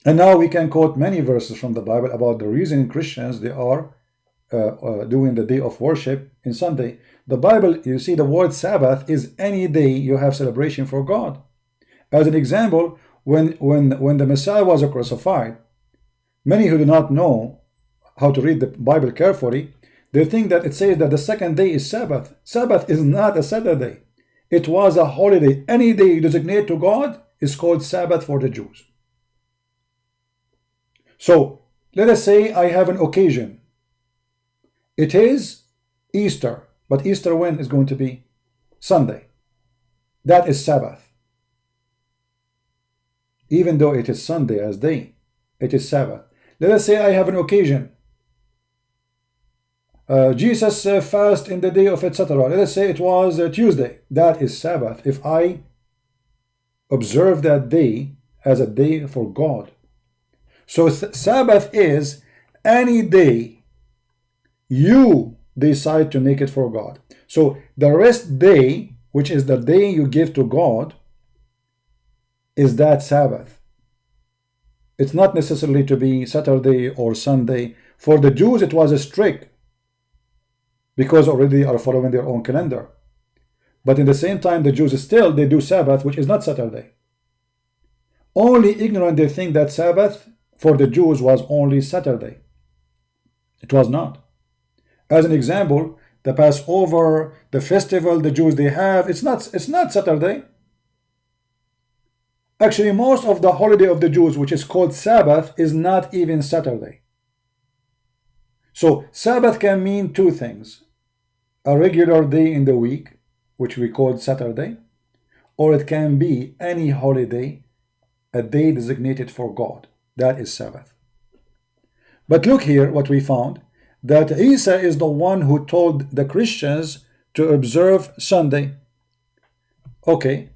And now we can quote many verses from the Bible about the reason Christians they are doing the day of worship in Sunday. The Bible, you see, the word Sabbath is any day you have celebration for God. As an example, when the Messiah was crucified, many who do not know how to read the Bible carefully, they think that it says that the second day is Sabbath. Sabbath is not a Saturday. It was a holiday. Any day designated to God is called Sabbath for the Jews. So let us say I have an occasion. It is Easter, but Easter when is going to be? Sunday. That is Sabbath. Even though it is Sunday as day, it is Sabbath. Let us say I have an occasion. Jesus fast in the day of etc. Let us say it was Tuesday. That is Sabbath. If I observe that day as a day for God. So Sabbath is any day you decide to make it for God. So the rest day, which is the day you give to God, is that Sabbath. It's not necessarily to be Saturday or Sunday. For the Jews it was a strict, because already they are following their own calendar. But in the same time the Jews still they do Sabbath, which is not Saturday. Only ignorant they think that Sabbath for the Jews was only Saturday. It was not. As an example, the Passover, the festival the Jews they have, it's not Saturday. Actually, most of the holiday of the Jews, which is called Sabbath, is not even Saturday. So Sabbath can mean two things: a regular day in the week, which we call Saturday, or it can be any holiday, a day designated for God. That is Sabbath. But look here what we found, that Isa is the one who told the Christians to observe Sunday. Okay,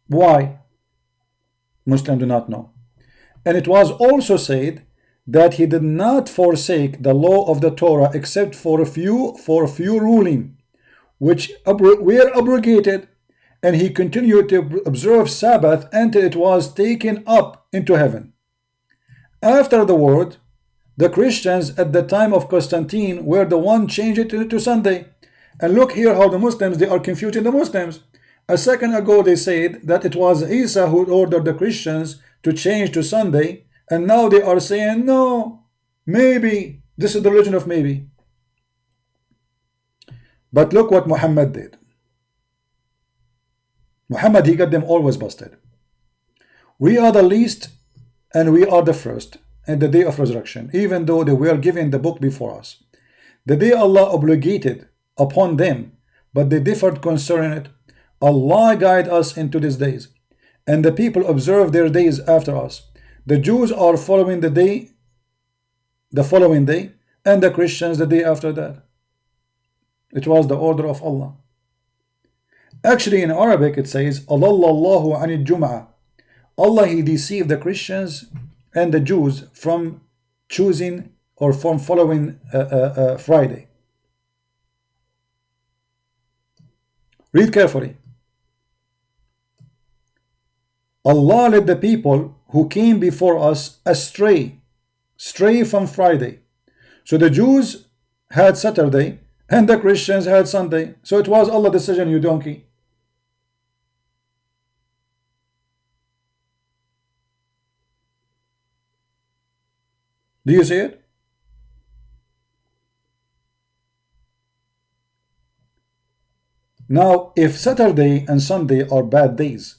why? Muslims do not know. And it was also said that he did not forsake the law of the Torah except for a few ruling, which were abrogated, and he continued to observe Sabbath until it was taken up into heaven. After the word, the Christians at the time of Constantine were the one changed it to Sunday. And look here how the Muslims, they are confusing the Muslims. A second ago they said that it was Isa who ordered the Christians to change to Sunday, and now they are saying no, maybe. This is the religion of maybe. But look what Muhammad did. Muhammad, he got them always busted. We are the least and we are the first in the day of resurrection, even though they were given the book before us. The day Allah obligated upon them, but they differed concerning it. Allah guide us into these days, and the people observe their days after us. The Jews are following the following day, and the Christians the day after that. It was the order of Allah. Actually, in Arabic it says, Allahu anil Jum'ah. Allah, he deceived the Christians and the Jews from choosing or from following Friday. Read carefully. Allah led the people who came before us astray from Friday. So the Jews had Saturday and the Christians had Sunday. So it was Allah's decision, you donkey. Do you see it? Now, if Saturday and Sunday are bad days,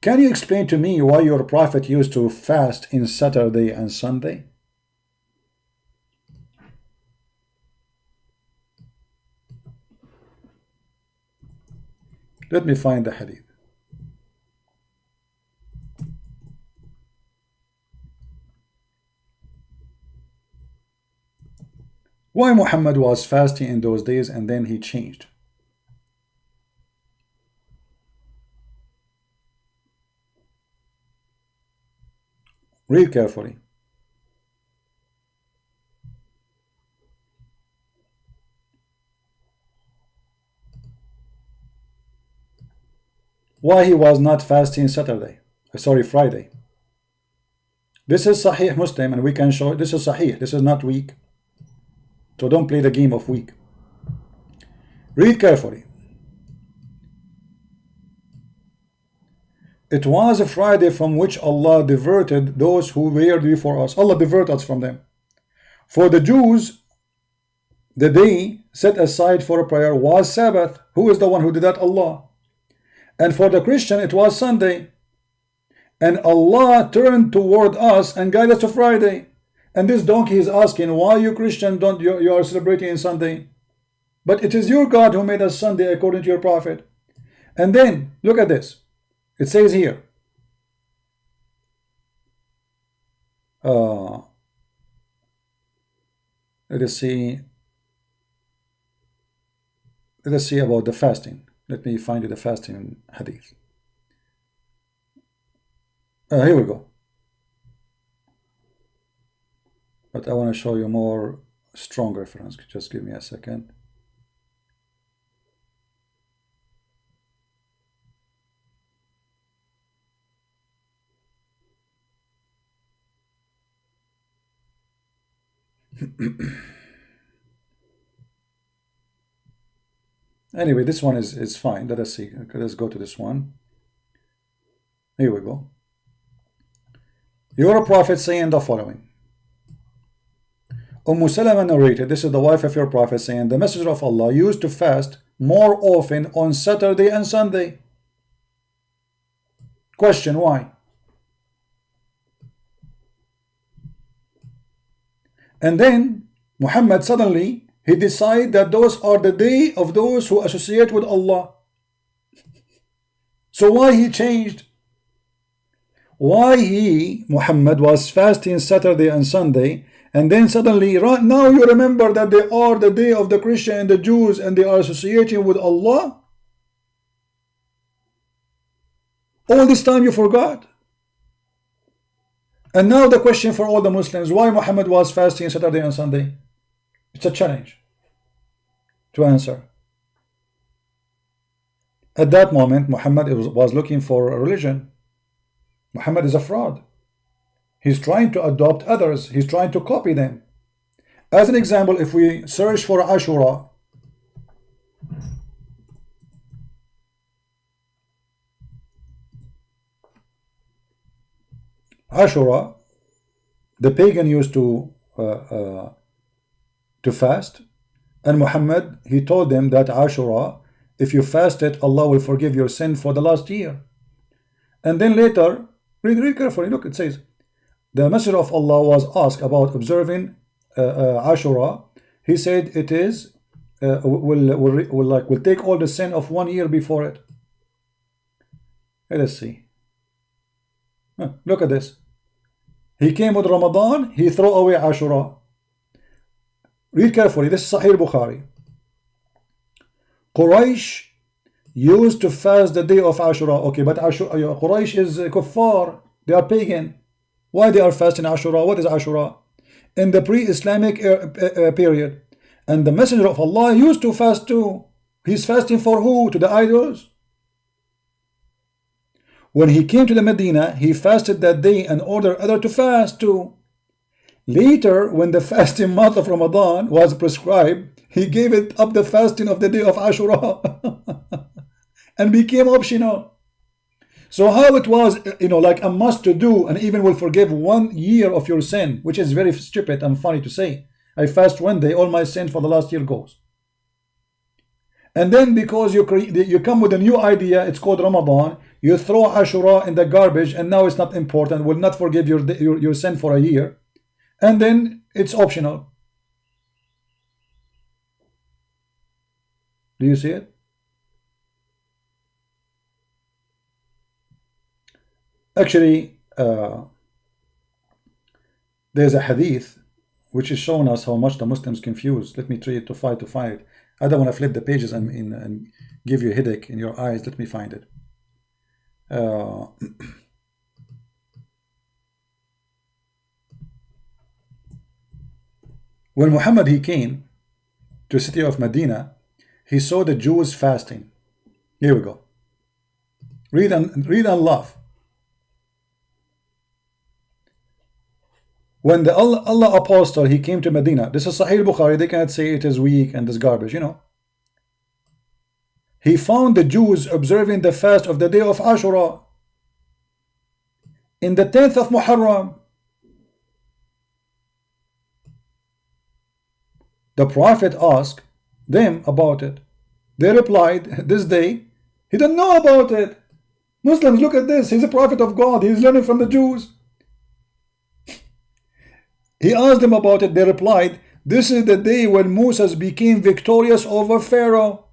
can you explain to me why your prophet used to fast in Saturday and Sunday? Let me find the hadith. Why Muhammad was fasting in those days and then he changed? Read carefully. Why he was not fasting Saturday? Sorry, Friday. This is Sahih Muslim, and we can show this is Sahih. This is not weak. So don't play the game of weak. Read carefully. It was a Friday from which Allah diverted those who were before us. Allah diverted us from them. For the Jews, the day set aside for a prayer was Sabbath. Who is the one who did that? Allah. And for the Christian, it was Sunday. And Allah turned toward us and guided us to Friday. And this donkey is asking, why you Christian you are celebrating in Sunday? But it is your God who made us Sunday according to your prophet. And then look at this. It says here, let us see about the fasting. Let me find you the fasting hadith. Here we go. But I want to show you more strong reference. Just give me a second. Anyway, this one is fine. Let us see. Okay, let's go to this one. Here we go. Your prophet saying the following. Salama narrated, this is the wife of your prophet, saying, the messenger of Allah used to fast more often on Saturday and Sunday. Question, why? And then Muhammad suddenly he decided that those are the day of those who associate with Allah. So why he changed? Why Muhammad was fasting Saturday and Sunday, and then suddenly right now you remember that they are the day of the Christian and the Jews and they are associating with Allah? All this time you forgot. And now the question for all the Muslims, why Muhammad was fasting Saturday and Sunday? It's a challenge to answer. At that moment, Muhammad was looking for a religion. Muhammad is a fraud. He's trying to adopt others. He's trying to copy them. As an example, if we search for Ashura, the pagan used to fast, and Muhammad, he told them that Ashura, if you fast it, Allah will forgive your sin for the last year. And then later, read carefully, look, it says, the Messenger of Allah was asked about observing Ashura. He said it is will take all the sin of 1 year before it. Let us see. Look at this. He came with Ramadan, he threw away Ashura. Read carefully, this is Sahih Bukhari. Quraysh used to fast the day of Ashura. Okay, but Quraysh is kuffar, they are pagan. Why they are fasting Ashura? What is Ashura? In the pre-Islamic period. And the Messenger of Allah used to fast too. He's fasting for who? To the idols. When he came to the Medina, he fasted that day and ordered others to fast too. Later, when the fasting month of Ramadan was prescribed, he gave it up the fasting of the day of Ashura and became optional. So how it was, like a must to do, and even will forgive 1 year of your sin, which is very stupid and funny to say. I fast 1 day, all my sin for the last year goes. And then because you come with a new idea, it's called Ramadan, you throw Ashura in the garbage, and now it's not important, will not forgive your sin for a year, and then it's optional. Do you see it? Actually, there's a hadith which is showing us how much the Muslims confused. Let me try to fight. I don't want to flip the pages and give you a headache in your eyes. Let me find it. When Muhammad he came to the city of Medina, he saw the Jews fasting. Here we go. Read and laugh. When the Allah apostle he came to Medina, this is Sahih Bukhari, they cannot say it is weak and this garbage, you know. He found the Jews observing the fast of the day of Ashura in the 10th of Muharram. The Prophet asked them about it. They replied, this day, he didn't know about it. Muslims, look at this. He's a prophet of God. He's learning from the Jews. He asked them about it. They replied, this is the day when Moses became victorious over Pharaoh.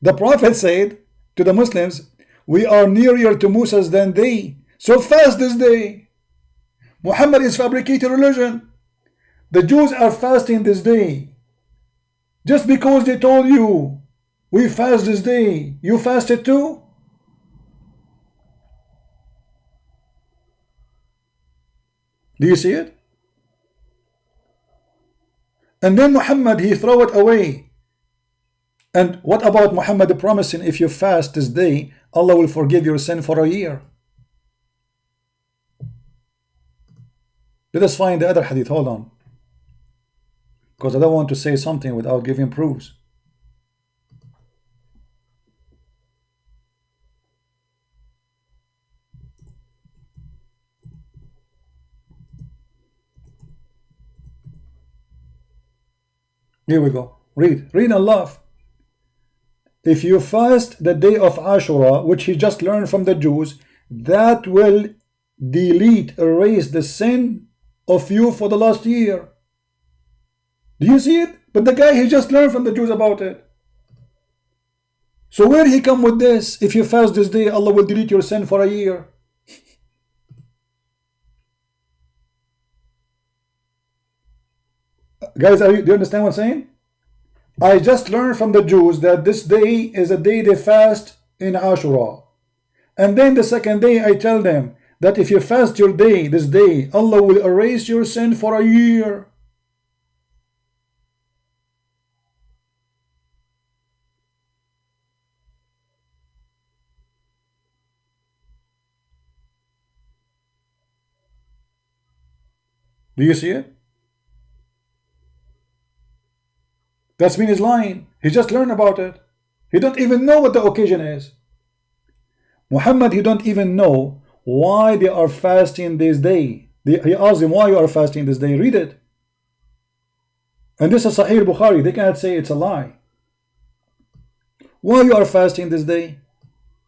The Prophet said to the Muslims, we are nearer to Moses than they, so fast this day. Muhammad is fabricating religion. The Jews are fasting this day. Just because they told you, we fast this day, you fasted too? Do you see it? And then Muhammad, he throw it away. And what about Muhammad promising if you fast this day, Allah will forgive your sin for a year? Let us find the other hadith. Hold on. Because I don't want to say something without giving proofs. Here we go. Read and laugh. If you fast the day of Ashura, which he just learned from the Jews, that will erase the sin of you for the last year. Do you see it? But the guy, he just learned from the Jews about it. So where he come with this? If you fast this day, Allah will delete your sin for a year. Guys, do you understand what I'm saying? I just learned from the Jews that this day is a day they fast in Ashura. And then the second day I tell them that if you fast your day, this day, Allah will erase your sin for a year. Do you see it? That's mean he's lying. He just learned about it. He don't even know what the occasion is. Muhammad, he don't even know why they are fasting this day. He asked them, why you are fasting this day? Read it. And this is Sahih Bukhari. They cannot say it's a lie. Why you are fasting this day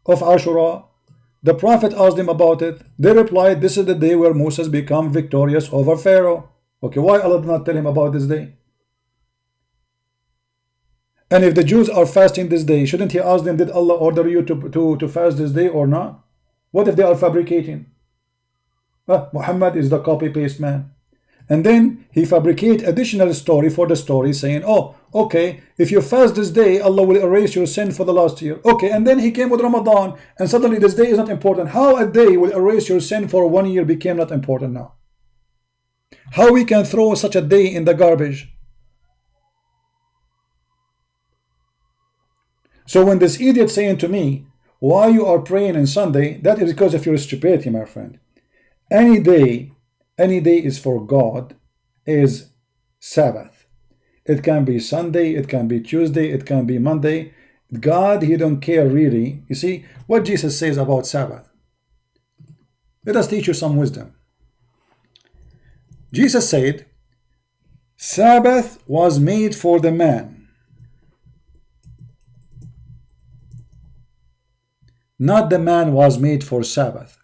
of Ashura? The Prophet asked them about it. They replied, this is the day where Moses became victorious over Pharaoh. Okay, why Allah did not tell him about this day? And if the Jews are fasting this day, shouldn't he ask them, did Allah order you to fast this day or not? What if they are fabricating? Muhammad is the copy-paste man. And then he fabricate additional story for the story saying, oh, okay, if you fast this day, Allah will erase your sin for the last year. Okay, and then he came with Ramadan and suddenly this day is not important. How a day will erase your sin for 1 year became not important now? How we can throw such a day in the garbage? So when this idiot saying to me, why you are praying on Sunday, that is because of your stupidity, my friend. Any day is for God is Sabbath. It can be Sunday, it can be Tuesday, it can be Monday. God, he don't care really. You see what Jesus says about Sabbath. Let us teach you some wisdom. Jesus said, Sabbath was made for the man. not the man was made for Sabbath.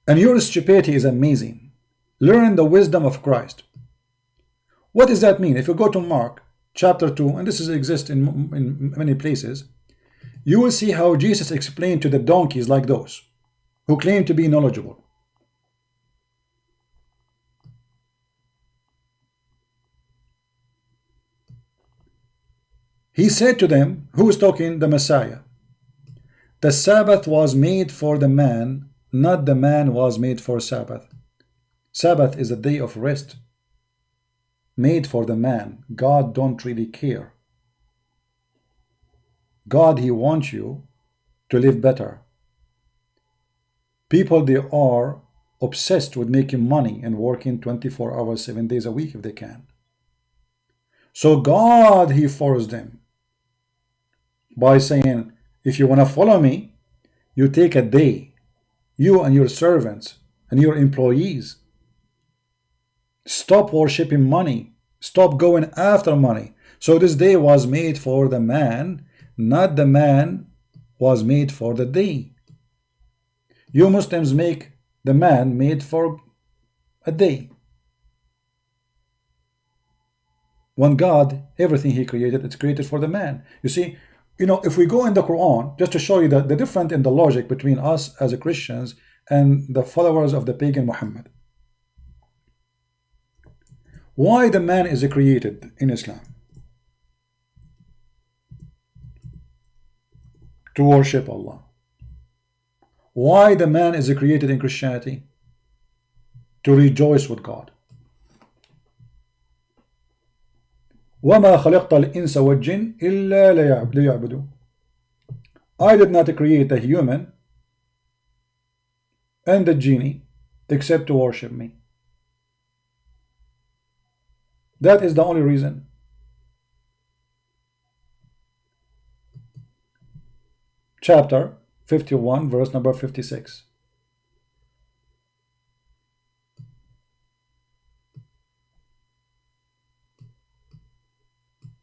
And your stupidity is amazing. Learn the wisdom of Christ. What does that mean? If you go to Mark chapter 2, and this exists in many places, you will see how Jesus explained to the donkeys like those who claim to be knowledgeable. He said to them, who is talking? The Messiah. The Sabbath was made for the man, not the man was made for Sabbath. Sabbath is a day of rest, made for the man. God don't really care. God, He wants you to live better. People, they are obsessed with making money and working 24 hours, 7 days a week if they can. So God, He forced them by saying, if you want to follow me, you take a day, you and your servants and your employees. Stop worshiping money. Stop going after money. So this day was made for the man, not the man was made for the day. You Muslims make the man made for a day. When God, everything He created, it's created for the man. You see, if we go in the Quran, just to show you the difference in the logic between us as Christians and the followers of the pagan Muhammad. Why the man is created in Islam? To worship Allah. Why the man is created in Christianity? To rejoice with God. وَمَا خَلَقْتَ الْإِنسَ وَالْجِنَّ إِلَّا لِيَعْبُدُونَ. I did not create the human and the genie except to worship me. That is the only reason. Chapter 51, verse number 56.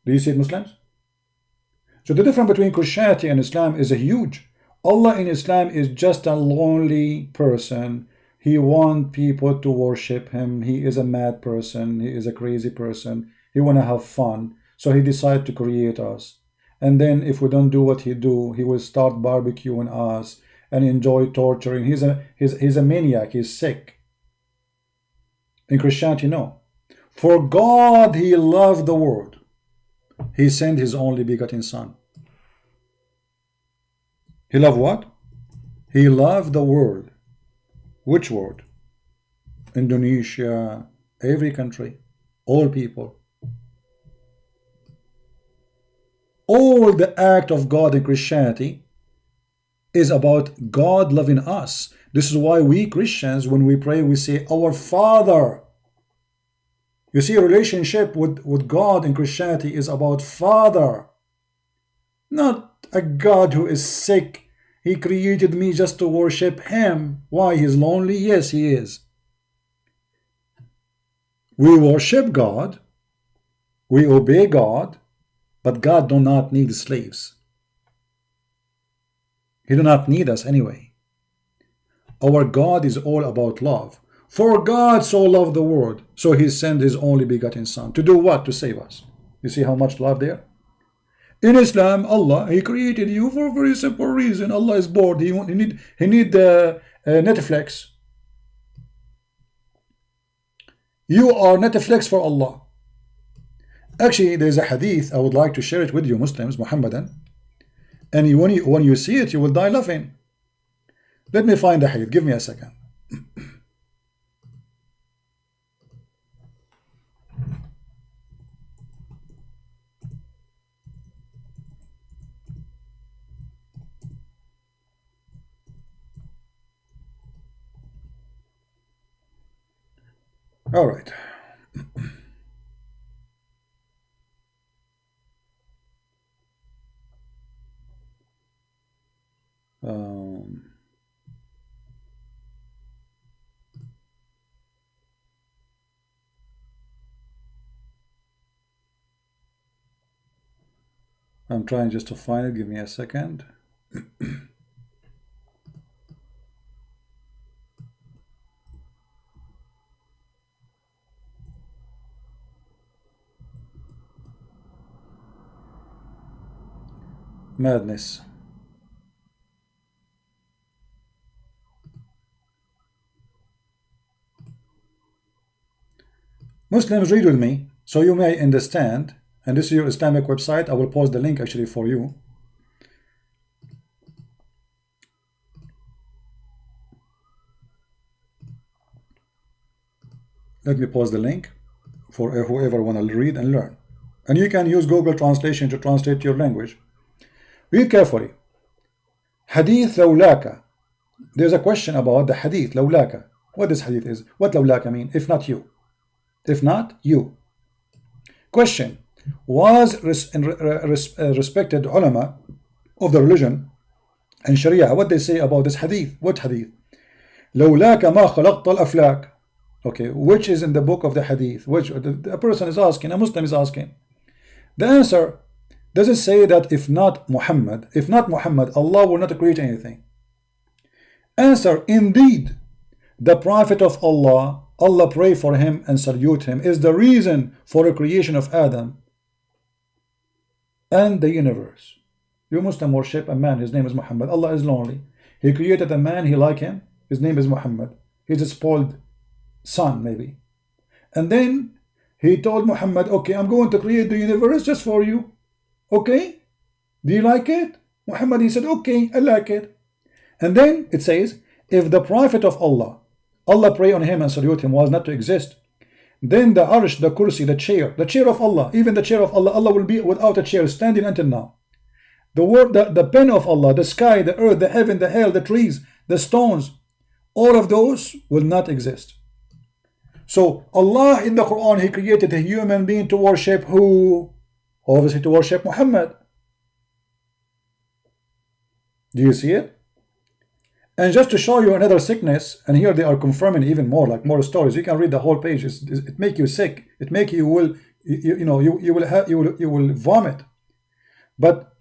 Do you see it, Muslims? So the difference between Christianity and Islam is a huge. Allah in Islam is just a lonely person. He wants people to worship Him. He is a mad person. He is a crazy person. He want to have fun. So He decided to create us. And then if we don't do what He do, He will start barbecuing us and enjoy torturing. He's a maniac. He's sick. In Christianity, no. For God, He loved the world. He sent His only begotten Son. He loved what? He loved the world. Which world? Indonesia, every country, all people. All the act of God in Christianity is about God loving us. This is why we Christians, when we pray, we say, Our Father. You see, a relationship with God in Christianity is about Father. Not a God who is sick. He created me just to worship Him. Why? He's lonely? Yes, He is. We worship God. We obey God. But God do not need slaves. He do not need us anyway. Our God is all about love. For God so loved the world, so He sent His only begotten Son. To do what? To save us. You see how much love there? In Islam, Allah, He created you for a very simple reason. Allah is bored. He need Netflix. You are Netflix for Allah. Actually, there's a hadith. I would like to share it with you, Muslims, Muhammadan. And when you see it, you will die laughing. Let me find the hadith. Give me a second. All right. I'm trying just to find it. Give me a second. Madness. Muslims, read with me so you may understand. And this is your Islamic website. I will post the link actually for you. Let me post the link for whoever want to read and learn. And you can use Google Translation to translate your language. Read carefully. Hadith lawlaka. There's a question about the hadith lawlaka. What this hadith is? What lawlaka mean? If not you. If not you. Question. Was respected ulama of the religion and Sharia, what they say about this hadith? What hadith? لولاك ما خلقت الأفلاك. Okay, which is in the book of the hadith? Which a person is asking, a Muslim is asking. The answer, does it say that if not Muhammad, Allah will not create anything? Answer, indeed, the Prophet of Allah, Allah pray for him and salute him, is the reason for the creation of Adam and the universe. You Muslim worship a man, his name is Muhammad. Allah is lonely. He created a man, he like him, his name is Muhammad. He's a spoiled son maybe. And then he told Muhammad, okay, I'm going to create the universe just for you. Okay? Do you like it? Muhammad, he said, okay, I like it. And then it says, if the Prophet of Allah, Allah pray on him and salute him, was not to exist, then the arsh, the kursi, the chair of Allah, even the chair of Allah, Allah will be without a chair standing until now. The word, the pen of Allah, the sky, the earth, the heaven, the hell, the trees, the stones, all of those will not exist. So Allah in the Quran, He created a human being to worship who? Obviously to worship Muhammad. Do you see it? And just to show you another sickness, and here they are confirming even more, like more stories. You can read the whole page. It make you sick. It make you will vomit. But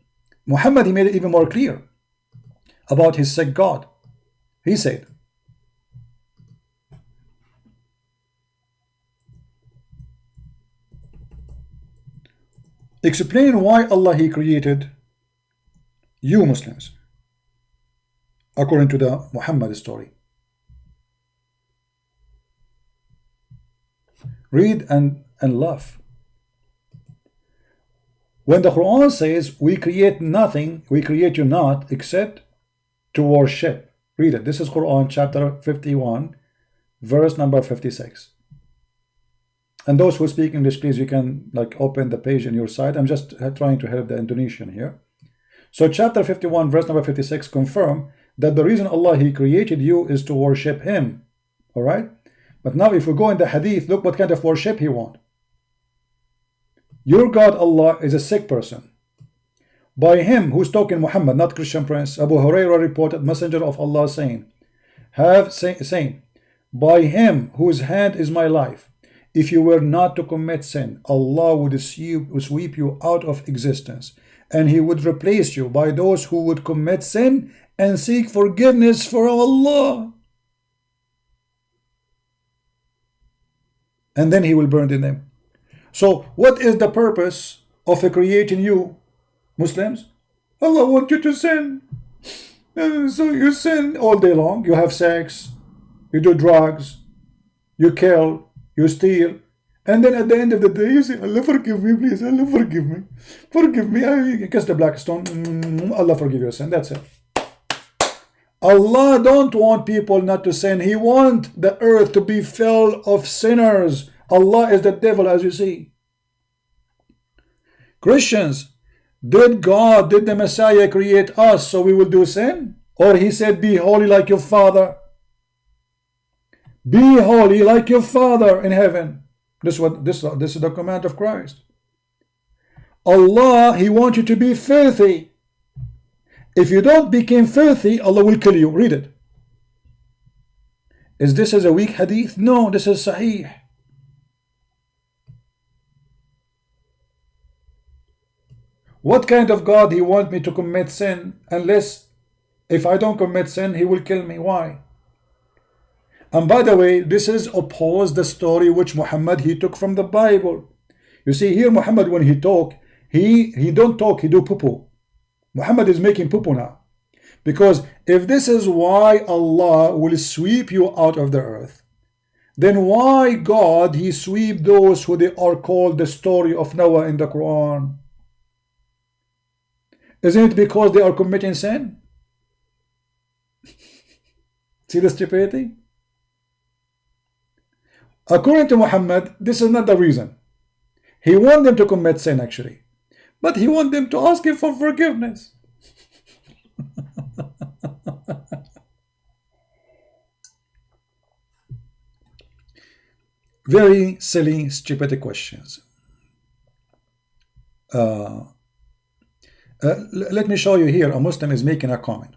Muhammad, he made it even more clear about his sick God. He said, explain why Allah He created you Muslims according to the Muhammad story. Read and laugh. When the Quran says we create nothing, we create you not except to worship. Read it. This is Quran chapter 51 verse number 56. And those who speak English, please, you can like open the page on your side. I'm just trying to help the Indonesian here. So chapter 51 verse number 56 confirm that the reason Allah He created you is to worship Him. Alright? But now if we go in the hadith, look what kind of worship He wants. Your God Allah is a sick person. By Him, who's talking Muhammad, not Christian Prince, Abu Hurairah reported, Messenger of Allah saying, by Him whose hand is my life, if you were not to commit sin, Allah would sweep you out of existence, and He would replace you by those who would commit sin and seek forgiveness for Allah. And then He will burn them. So what is the purpose of creating you, Muslims? Allah wants you to sin. So you sin all day long. You have sex, you do drugs, you kill, you steal, and then at the end of the day you say, Allah forgive me, please, Allah forgive me. Forgive me. I kiss the black stone. Allah forgive your sin. That's it. Allah don't want people not to sin. He wants the earth to be filled of sinners. Allah is the devil, as you see. Christians, did the Messiah create us so we will do sin? Or He said, be holy like your Father? Be holy like your Father in heaven. This is the command of Christ. Allah, He wants you to be filthy. If you don't become filthy, Allah will kill you. Read it. Is this a weak hadith? No, this is sahih. What kind of God he want me to commit sin, unless if I don't commit sin, he will kill me? Why? And by the way, this is opposed the story which Muhammad he took from the Bible. You see here, Muhammad when he talk, he don't talk, he do poo-poo. Muhammad is making poo-poo now. Because if this is why Allah will sweep you out of the earth, then why God he sweep those who they are called the story of Noah in the Quran? Isn't it because they are committing sin? See the stupidity? According to Muhammad, this is not the reason. He wants them to commit sin actually, but he wants them to ask him for forgiveness. Very silly, stupid questions. Let me show you here. A Muslim is making a comment,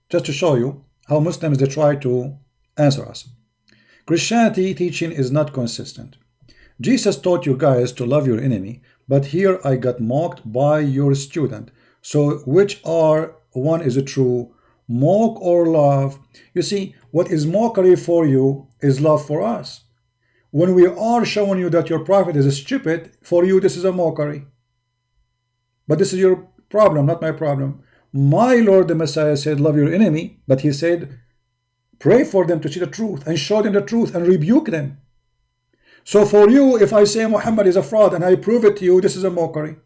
just to show you how Muslims they try to answer us. Christianity teaching is not consistent. Jesus taught you guys to love your enemy, but here I got mocked by your student. So which are one is true, mock or love? You see, what is mockery for you is love for us. When we are showing you that your prophet is stupid, for you this is a mockery. But this is your problem, not my problem. My Lord the Messiah said love your enemy, but he said pray for them to see the truth and show them the truth and rebuke them. So for you, if I say Muhammad is a fraud and I prove it to you, this is a mockery.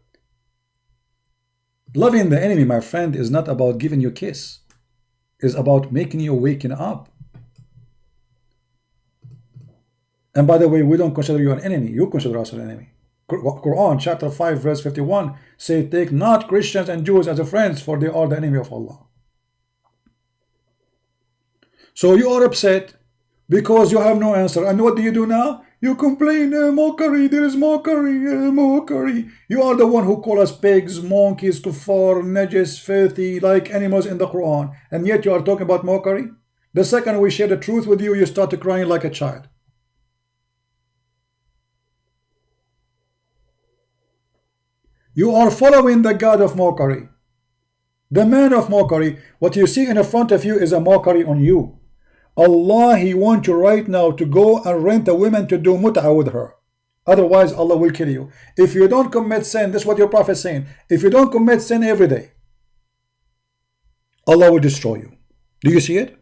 Loving the enemy, my friend, is not about giving you a kiss. It's about making you waking up. And by the way, we don't consider you an enemy. You consider us an enemy. Quran chapter 5 verse 51 say, take not Christians and Jews as friends, for they are the enemy of Allah. So you are upset because you have no answer. And what do you do now? You complain, mockery, there is mockery, mockery. You are the one who call us pigs, monkeys, kuffar, najis, filthy, like animals in the Quran. And yet you are talking about mockery? The second we share the truth with you, you start crying like a child. You are following the God of mockery, the man of mockery. What you see in front of you is a mockery on you. Allah, he wants you right now to go and rent a woman to do mut'ah with her. Otherwise, Allah will kill you. If you don't commit sin, this is what your prophet is saying. If you don't commit sin every day, Allah will destroy you. Do you see it?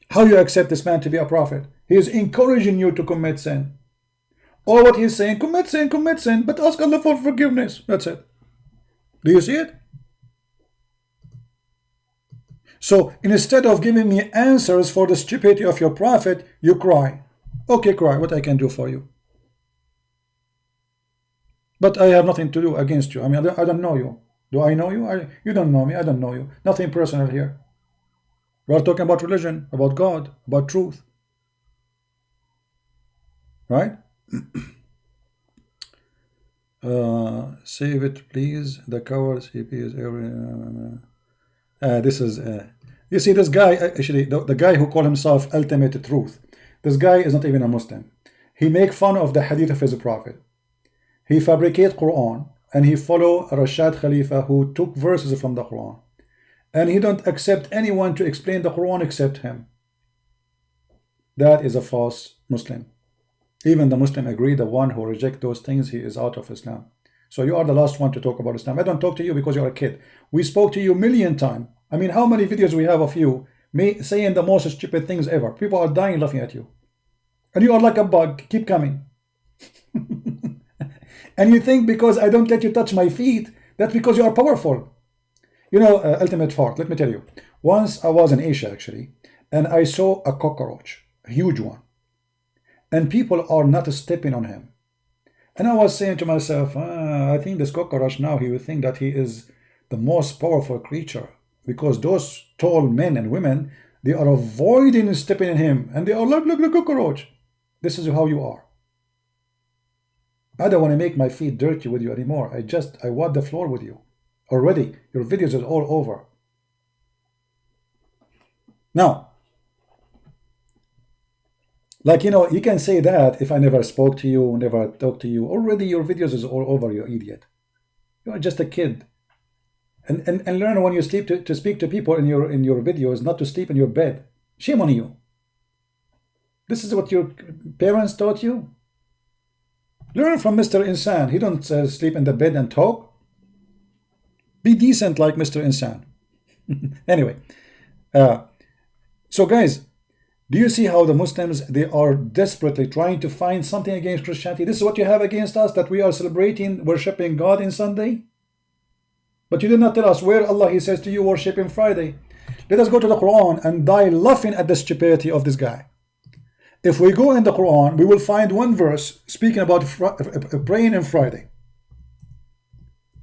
How you accept this man to be a prophet? He is encouraging you to commit sin. All what he's saying, commit sin, but ask Allah for forgiveness. That's it. Do you see it? So instead of giving me answers for the stupidity of your prophet, you cry. Okay, cry. What I can do for you? But I have nothing to do against you. I mean, I don't know you. Do I know you? You don't know me. I don't know you. Nothing personal here. We are talking about religion, about God, about truth. Right? Save it, please. The cover CP is every. This is. You see, this guy actually, the guy who called himself Ultimate Truth. This guy is not even a Muslim. He make fun of the hadith of his prophet. He fabricate Quran and he follow Rashad Khalifa who took verses from the Quran, and he don't accept anyone to explain the Quran except him. That is a false Muslim. Even the Muslim agree, the one who reject those things, he is out of Islam. So you are the last one to talk about Islam. I don't talk to you because you're a kid. We spoke to you a million times. I mean, how many videos we have of you saying the most stupid things ever? People are dying laughing at you. And you are like a bug. Keep coming. And you think because I don't let you touch my feet, that's because you are powerful. You know, ultimate fact, let me tell you. Once I was in Asia actually, and I saw a cockroach, a huge one. And people are not stepping on him. And I was saying to myself, I think this cockroach now, he will think that he is the most powerful creature. Because those tall men and women, they are avoiding stepping on him. And they are like, look, cockroach. This is how you are. I don't want to make my feet dirty with you anymore. I wipe the floor with you. Already, your videos are all over. Now, like, you know, you can say that if I never spoke to you, never talked to you. Already your videos is all over, you idiot. You are just a kid. And learn when you sleep to speak to people in your videos, not to sleep in your bed. Shame on you. This is what your parents taught you. Learn from Mr. Insan. He don't sleep in the bed and talk. Be decent like Mr. Insan. Anyway, so guys, do you see how the Muslims, they are desperately trying to find something against Christianity? This is what you have against us, that we are celebrating, worshiping God in Sunday. But you did not tell us where Allah, He says to you, worship in Friday. Let us go to the Quran and die laughing at the stupidity of this guy. If we go in the Quran, we will find one verse speaking about praying on Friday.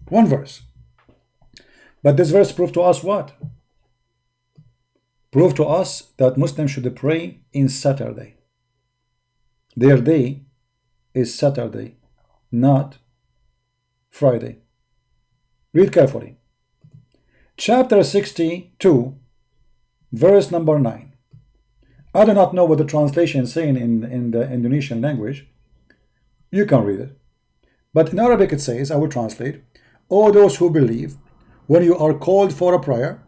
One verse. But this verse proved to us what? Proved to us that Muslims should pray in Saturday. Their day is Saturday, not Friday. Read carefully. Chapter 62, verse number 9. I do not know what the translation is saying in the Indonesian language. You can read it. But in Arabic it says, I will translate, "O those who believe, when you are called for a prayer,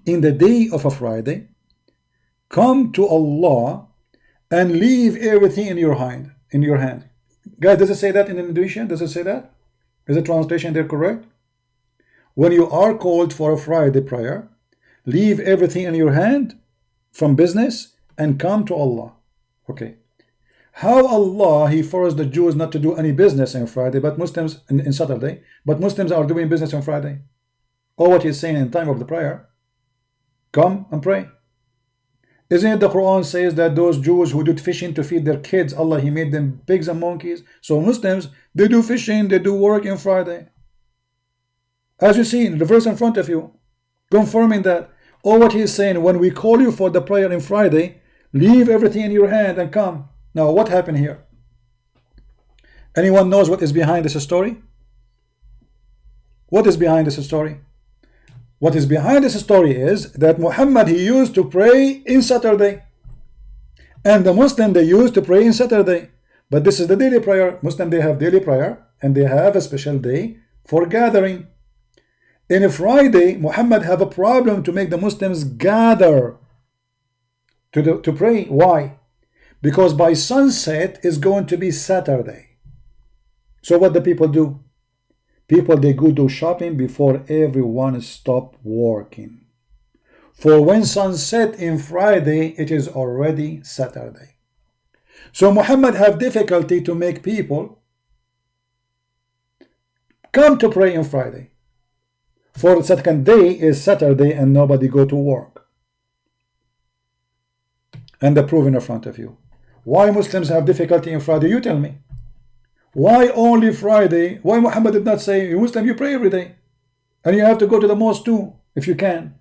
in the day of a Friday, come to Allah and leave everything in your hand. Guys, does it say that in Indonesian? Does it say that? Is the translation there correct? When you are called for a Friday prayer, leave everything in your hand from business and come to Allah. Okay. How Allah, He forced the Jews not to do any business on Friday, but Muslims in Saturday, but Muslims are doing business on Friday? Or what He's saying in time of the prayer, come and pray. Isn't it the Quran says that those Jews who did fishing to feed their kids, Allah, He made them pigs and monkeys? So Muslims, they do fishing, they do work on Friday. As you see in the verse in front of you, confirming that. Or what He's saying, when we call you for the prayer on Friday, leave everything in your hand and come. Now what happened here? Anyone knows what is behind this story? What is behind this story? What is behind this story is that Muhammad, he used to pray in Saturday. And the Muslim, they used to pray in Saturday. But this is the daily prayer. Muslim, they have daily prayer and they have a special day for gathering. In a Friday, Muhammad have a problem to make the Muslims gather to pray. Why? Because by sunset is going to be Saturday. So what the people do? People, they go do shopping before everyone stop working. For when sunset in Friday, it is already Saturday. So Muhammad have difficulty to make people come to pray on Friday. For the second day is Saturday and nobody go to work. And the proof in front of you. Why Muslims have difficulty in Friday? You tell me. Why only Friday? Why Muhammad did not say, Muslim, you pray every day? And you have to go to the mosque too, if you can.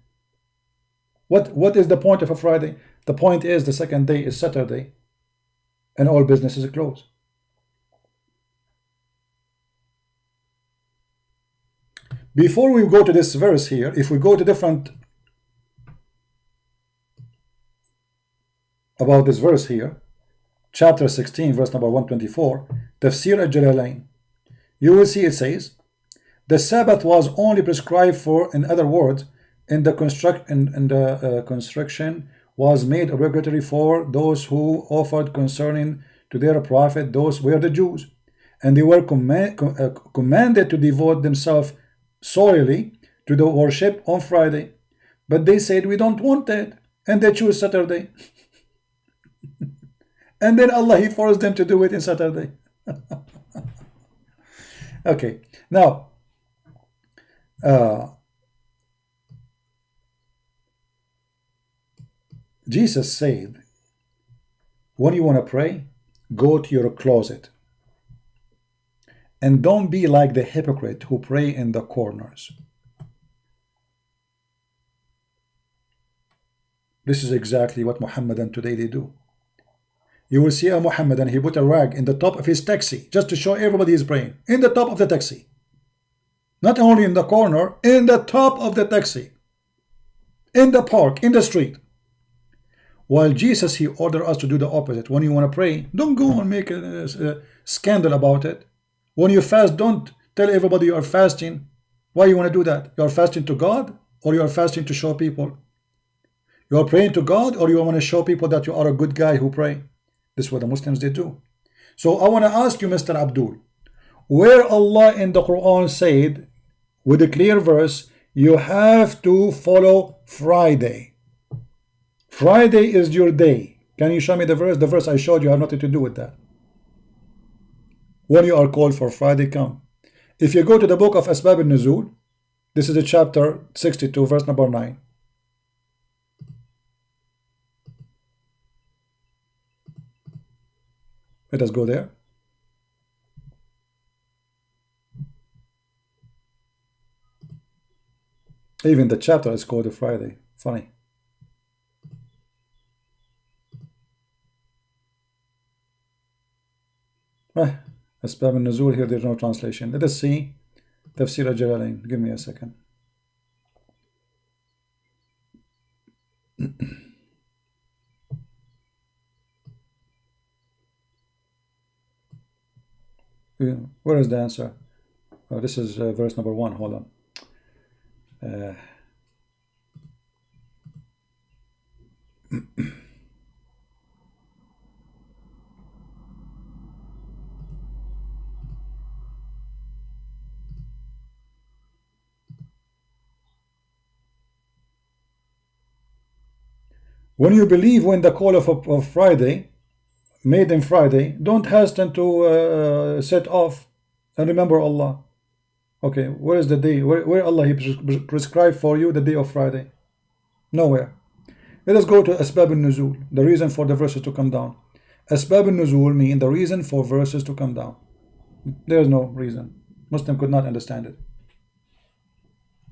What is the point of a Friday? The point is the second day is Saturday and all businesses are closed. Before we go to this verse here, if we go to different about this verse here, chapter 16, verse number 124, Tafsir al-Jalalain, you will see it says, the Sabbath was only prescribed for, in other words, in the construction was made obligatory for those who offered concerning to their prophet, those were the Jews, and they were commanded to devote themselves solely to the worship on Friday. But they said, we don't want that, and they choose Saturday. And then Allah, He forced them to do it in Saturday. Okay, now Jesus said, when you want to pray, go to your closet and don't be like the hypocrite who pray in the corners. This is exactly what Muhammadan today they do. You will see a Muhammadan, he put a rag in the top of his taxi just to show everybody he's praying. In the top of the taxi. Not only in the corner, in the top of the taxi. In the park, in the street. While Jesus, He ordered us to do the opposite. When you want to pray, don't go and make a scandal about it. When you fast, don't Tell everybody you are fasting. Why you want to do that? You are fasting to God, or you are fasting to show people? You are praying to God, or you want to show people that you are a good guy who pray? This is what the Muslims they do. So I want to ask you, Mr. Abdul, where Allah in the Quran said with a clear verse, you have to follow Friday. Friday is your day. Can you show me the verse? The verse I showed you have nothing to do with that. When you are called for Friday, come. If you go to the book of Asbab al-Nuzul, this is the chapter 62, verse number 9. Let us go there. Even the chapter is called a Friday. Funny. Asbab al-Nuzul, here there's no translation. Let us see Tafsir al-Jalalain. Give me a second. Where is the answer? Oh, this is verse number 1. Hold on. When you believe when the call of Friday, made in Friday, don't hasten to set off and remember Allah. Okay, where is the day? Where Allah He prescribed for you the day of Friday? Nowhere. Let us go to Asbab al-Nuzul, the reason for the verses to come down. Asbab al-Nuzul mean the reason for verses to come down. There is no reason. Muslim could not understand it.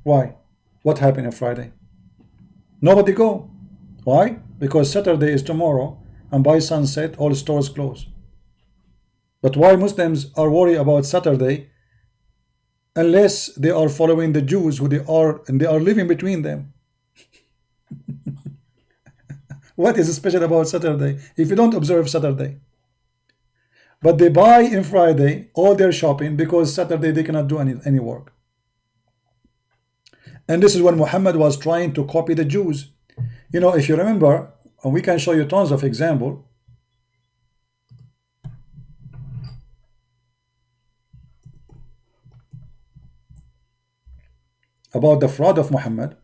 Why? What happened on Friday? Nobody go. Why? Because Saturday is tomorrow, and by sunset all stores close. But why Muslims are worried about Saturday unless they are following the Jews who they are living between them? What is special about Saturday if you don't observe Saturday? But they buy in Friday all their shopping because Saturday they cannot do any work. And this is when Muhammad was trying to copy the Jews. You know, if you remember, and we can show you tons of examples. About the fraud of Muhammad,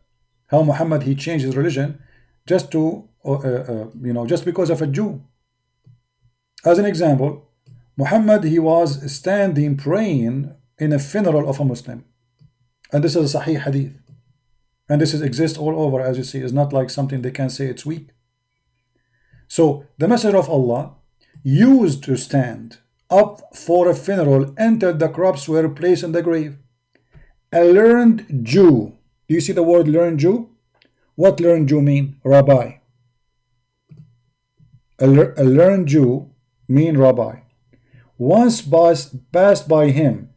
how Muhammad he changed his religion just to just because of a Jew. As an example, Muhammad he was standing praying in a funeral of a Muslim, and this is a Sahih hadith, and this exists all over, as you see. It's not like something they can say it's weak. So the Messenger of Allah used to stand up for a funeral until the crops were placed in the grave. A learned Jew. Do you see the word learned Jew? What learned Jew mean? Rabbi. A learned Jew mean rabbi. Once passed by him,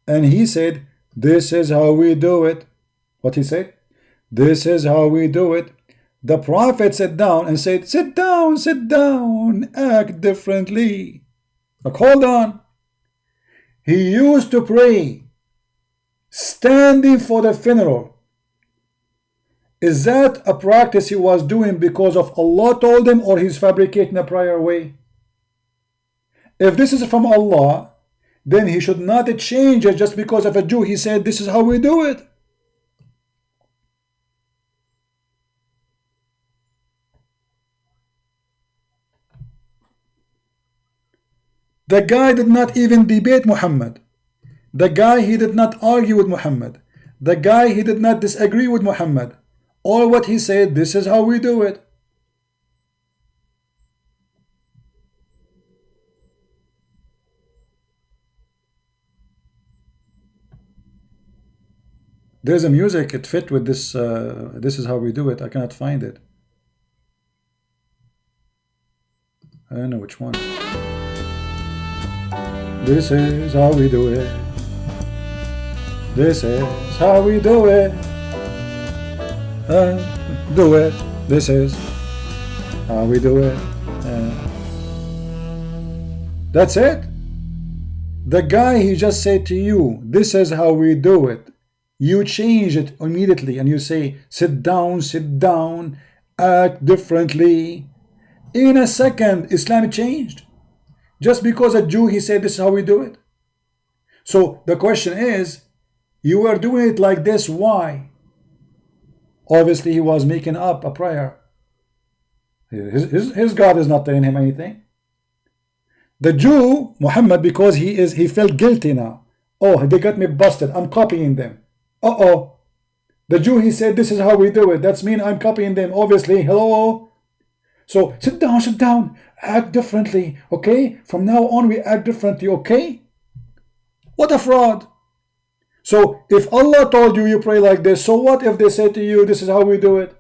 and he said, "This is how we do it." What he said? "This is how we do it." The Prophet sat down and said, sit down, act differently. Like, hold on. He used to pray standing for the funeral. Is that a practice he was doing because of Allah told him, or he's fabricating a prior way? If this is from Allah, then he should not change it just because of a Jew. He said, this is how we do it. The guy did not even debate Muhammad. The guy, he did not argue with Muhammad. The guy, he did not disagree with Muhammad. All what he said, this is how we do it. There's a music, it fit with this, this is how we do it. I cannot find it. I don't know which one. This is how we do it. This is how we do it. Do it. This is how we do it. That's it. The guy, he just said to you, this is how we do it. You change it immediately and you say, sit down, act differently. In a second, Islam changed. Just because a Jew, he said, this is how we do it. So the question is, you were doing it like this, why? Obviously, he was making up a prayer. His God is not telling him anything. The Jew, Muhammad, because he felt guilty now. Oh, they got me busted. I'm copying them. Uh-oh. The Jew, he said, this is how we do it. That's mean I'm copying them, obviously. Hello? So, sit down. Act differently, okay? From now on, we act differently, okay? What a fraud. So, if Allah told you pray like this, so what if they say to you, this is how we do it?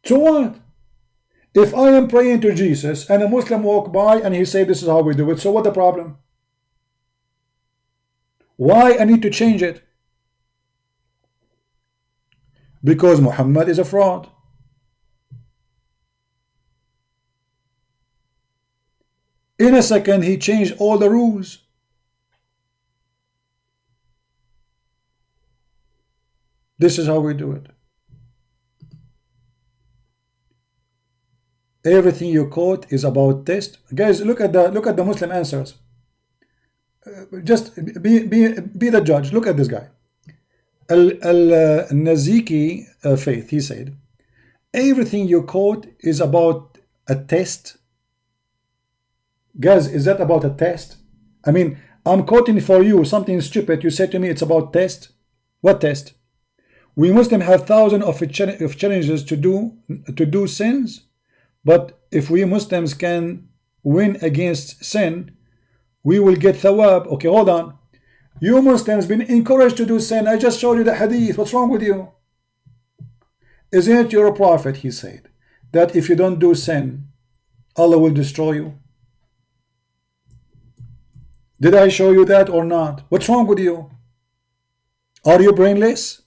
So what? If I am praying to Jesus and a Muslim walk by and he say this is how we do it, so what the problem? Why I need to change it? Because Muhammad is a fraud. In a second, he changed all the rules. This is how we do it. Everything you quote is about test. Guys, look at the Muslim answers. Just be the judge. Look at this guy. Al-Naziki Faith, he said, everything you quote is about a test. Guys, is that about a test? I mean, I'm quoting for you something stupid. You said to me it's about test. What test? We Muslims have thousands of challenges to do sins. But if we Muslims can win against sin, we will get thawab. Okay, hold on. You Muslims been encouraged to do sin. I just showed you the hadith. What's wrong with you? Isn't it your prophet, he said, that if you don't do sin, Allah will destroy you? Did I show you that or not? What's wrong with you? Are you brainless?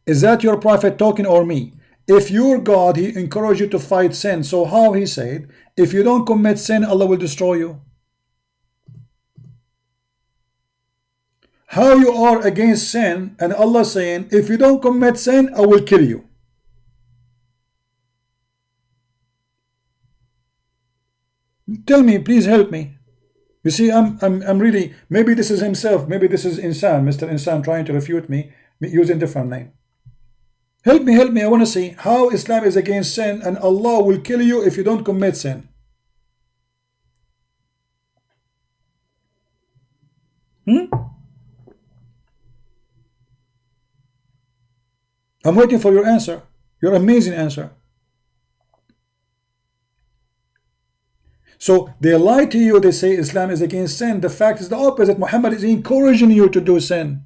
Is that your prophet talking or me? If your God, he encouraged you to fight sin, so how he said, if you don't commit sin, Allah will destroy you? How you are against sin and Allah saying, if you don't commit sin, I will kill you? Tell me, please help me. You see, I'm really, maybe this is himself, maybe this is Insan, Mr. Insan trying to refute me using different name. Help me, I want to see how Islam is against sin and Allah will kill you if you don't commit sin. I'm waiting for your answer, your amazing answer. So they lie to you, they say Islam is against sin. The fact is the opposite. Muhammad is encouraging you to do sin.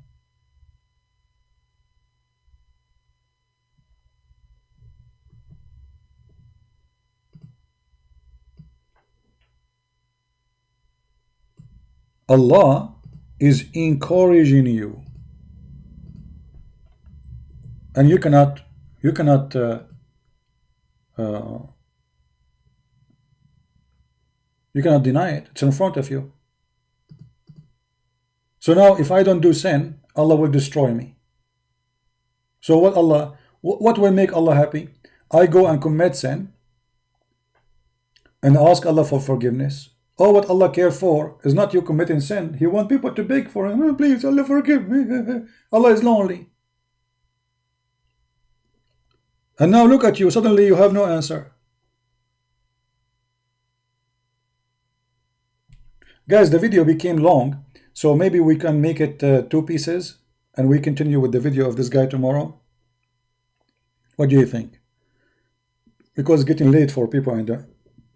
Allah is encouraging you, and you cannot deny it. It's in front of you. So now if I don't do sin, Allah will destroy me. So what will make Allah happy? I go and commit sin and ask Allah for forgiveness. Oh, what Allah cares for is not you committing sin. He wants people to beg for him. Oh, please, Allah, forgive me. Allah is lonely. And now look at you. Suddenly you have no answer. Guys, the video became long, so maybe we can make it 2 pieces and we continue with the video of this guy tomorrow. What do you think? Because it's getting late for people in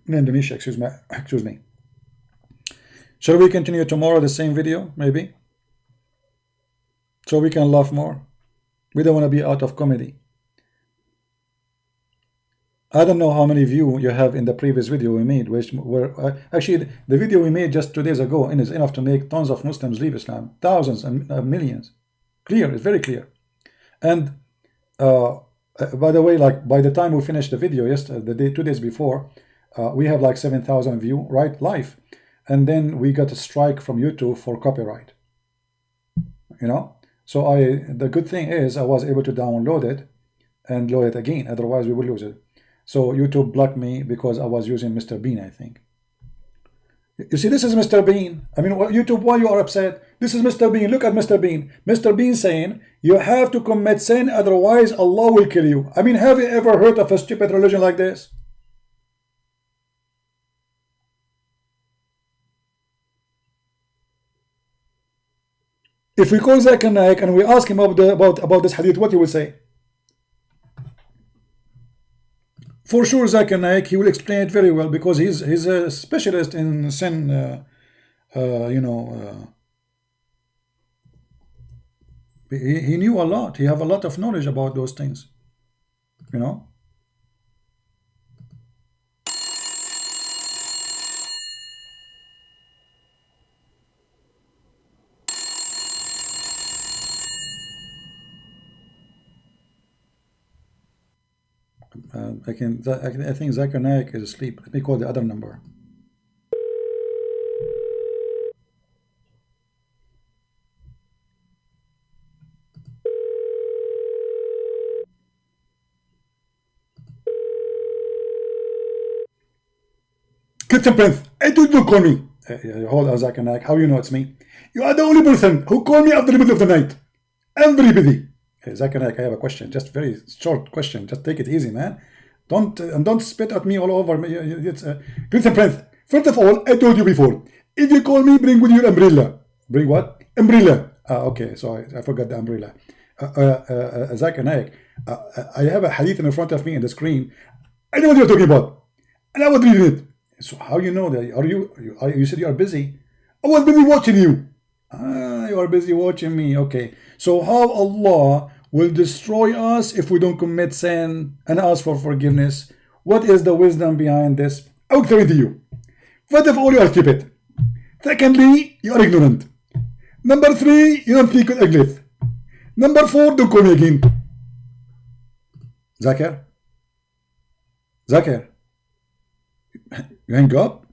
Indonesia. Excuse me. Shall we continue tomorrow the same video, maybe? So we can laugh more. We don't want to be out of comedy. I don't know how many views you have in the previous video we made, which were actually the video we made just 2 days ago and is enough to make tons of Muslims leave Islam, thousands and millions. Clear, it's very clear. And by the way, like by the time we finished the video yesterday, 2 days before, we have like 7,000 views right live. and then we got a strike from YouTube for copyright. You know, so the good thing is I was able to download it and load it again. Otherwise, we would lose it. So YouTube blocked me because I was using Mr. Bean, I think. You see, this is Mr. Bean. I mean, YouTube, why you are upset? This is Mr. Bean. Look at Mr. Bean. Mr. Bean saying, you have to commit sin, otherwise Allah will kill you. I mean, have you ever heard of a stupid religion like this? If we call Zakir Naik and we ask him about this hadith, what he will say? For sure, Zakir Naik, he will explain it very well because he's a specialist in sin, you know. He knew a lot. He have a lot of knowledge about those things, you know. I think Zakir Naik is asleep. Let me call the other number. Christian Prince, I told you to call me. Hold on, Zakir Naik. How you know it's me? You are the only person who called me after the middle of the night. I'm very busy. Zakir Naik, I have a question. Just very short question. Just take it easy, man. Don't spit at me all over. Christian Prince, first of all, I told you before, if you call me, bring with your umbrella. Bring what? Umbrella. Okay, so I forgot the umbrella. Zakir Naik, I have a hadith in front of me in the screen. I know what you're talking about. And I was reading it. So how you know that? You said you are busy. I was busy watching you. You are busy watching me. Okay. So how Allah will destroy us if we don't commit sin and ask for forgiveness? What is the wisdom behind this? I will explain to you. First of all, you are stupid. Secondly, you are ignorant. Number 3, you don't speak with English. Number 4, don't call me again. Zakir? Zakir? You hang up?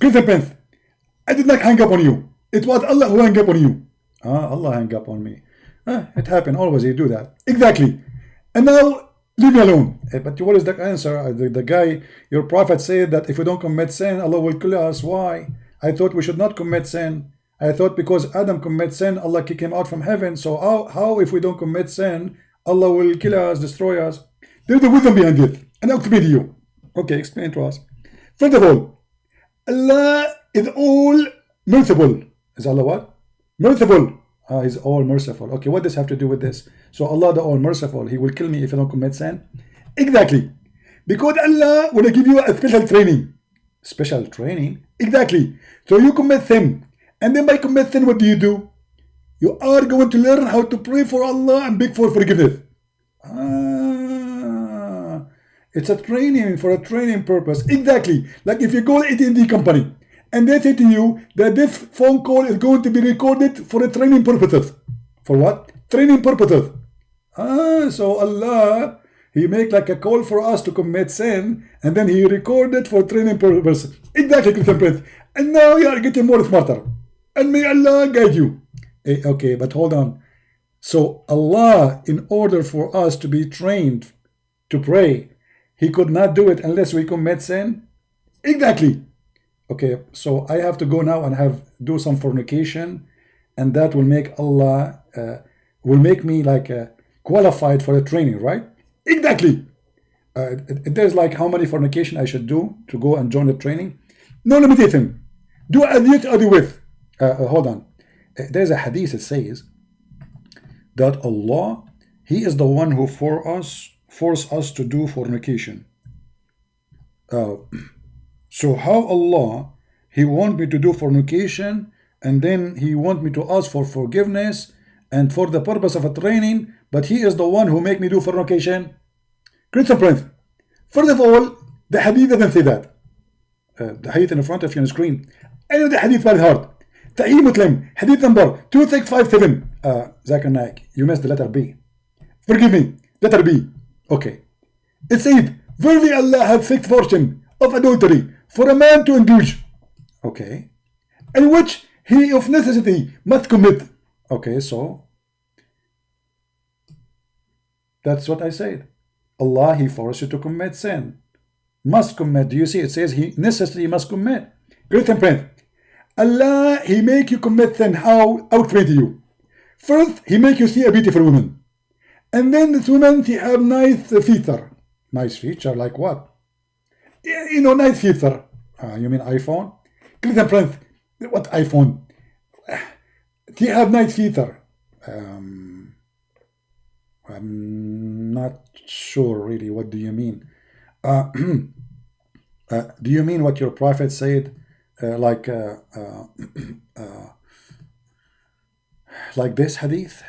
Christian Prince, I did not hang up on you. It was Allah who hung up on you. Allah hung up on me. It happened. Always you do that. Exactly. And now, leave me alone. But what is the answer? The guy, your prophet said that if we don't commit sin, Allah will kill us. Why? I thought we should not commit sin. I thought because Adam commit sin, Allah kick him out from heaven. So how if we don't commit sin, Allah will kill us, destroy us? There's a wisdom behind it. And I'll explain to you. Okay, explain to us. First of all, Allah is all merciful. Is Allah what? Merciful. He's all merciful. Okay, what does have to do with this? So Allah the all merciful, He will kill me if I don't commit sin? Exactly. Because Allah will give you a special training. Special training? Exactly. So you commit sin. And then by commit sin, what do? You are going to learn how to pray for Allah and beg for forgiveness. It's a training for a training purpose. Exactly. Like if you call AT&T company and they say to you that this phone call is going to be recorded for a training purposes. For what? Training purposes. So Allah, He make like a call for us to commit sin and then He recorded for training purposes. Exactly, Christian Prince. And now you are getting more smarter. And may Allah guide you. Okay, but hold on. So Allah, in order for us to be trained to pray, He could not do it unless we commit sin? Exactly. Okay, so I have to go now and do some fornication, and that will make Allah, will make me like qualified for the training, right? Exactly. There's like how many fornication I should do to go and join the training? No limitation. Do as you do with. Hold on. There's a hadith that says that Allah, He is the one who force us to do fornication. So how Allah, He want me to do fornication and then He want me to ask for forgiveness and for the purpose of a training, but He is the one who make me do fornication? Christian Prince, first of all, the hadith doesn't say that. The hadith in front of you on the screen. I know the hadith by heart. Sahih Muslim, hadith number 2657. Zakir Naik, you missed the letter B. Forgive me, letter B. Okay. It said, verily Allah hath fixed fortune of adultery for a man to indulge. Okay. In which he of necessity must commit. Okay, so that's what I said. Allah, he forced you to commit sin. Must commit. Do you see? It says he necessarily must commit. Great and print. Allah, he make you commit sin. How? I'll explain to you. First, he make you see a beautiful woman. And then this woman, she have nice feature. Nice feature, like what? You know, nice feature. You mean iPhone? Great and print. What iPhone? She have nice feature. I'm not sure really. What do you mean? Do you mean what your prophet said, like this hadith?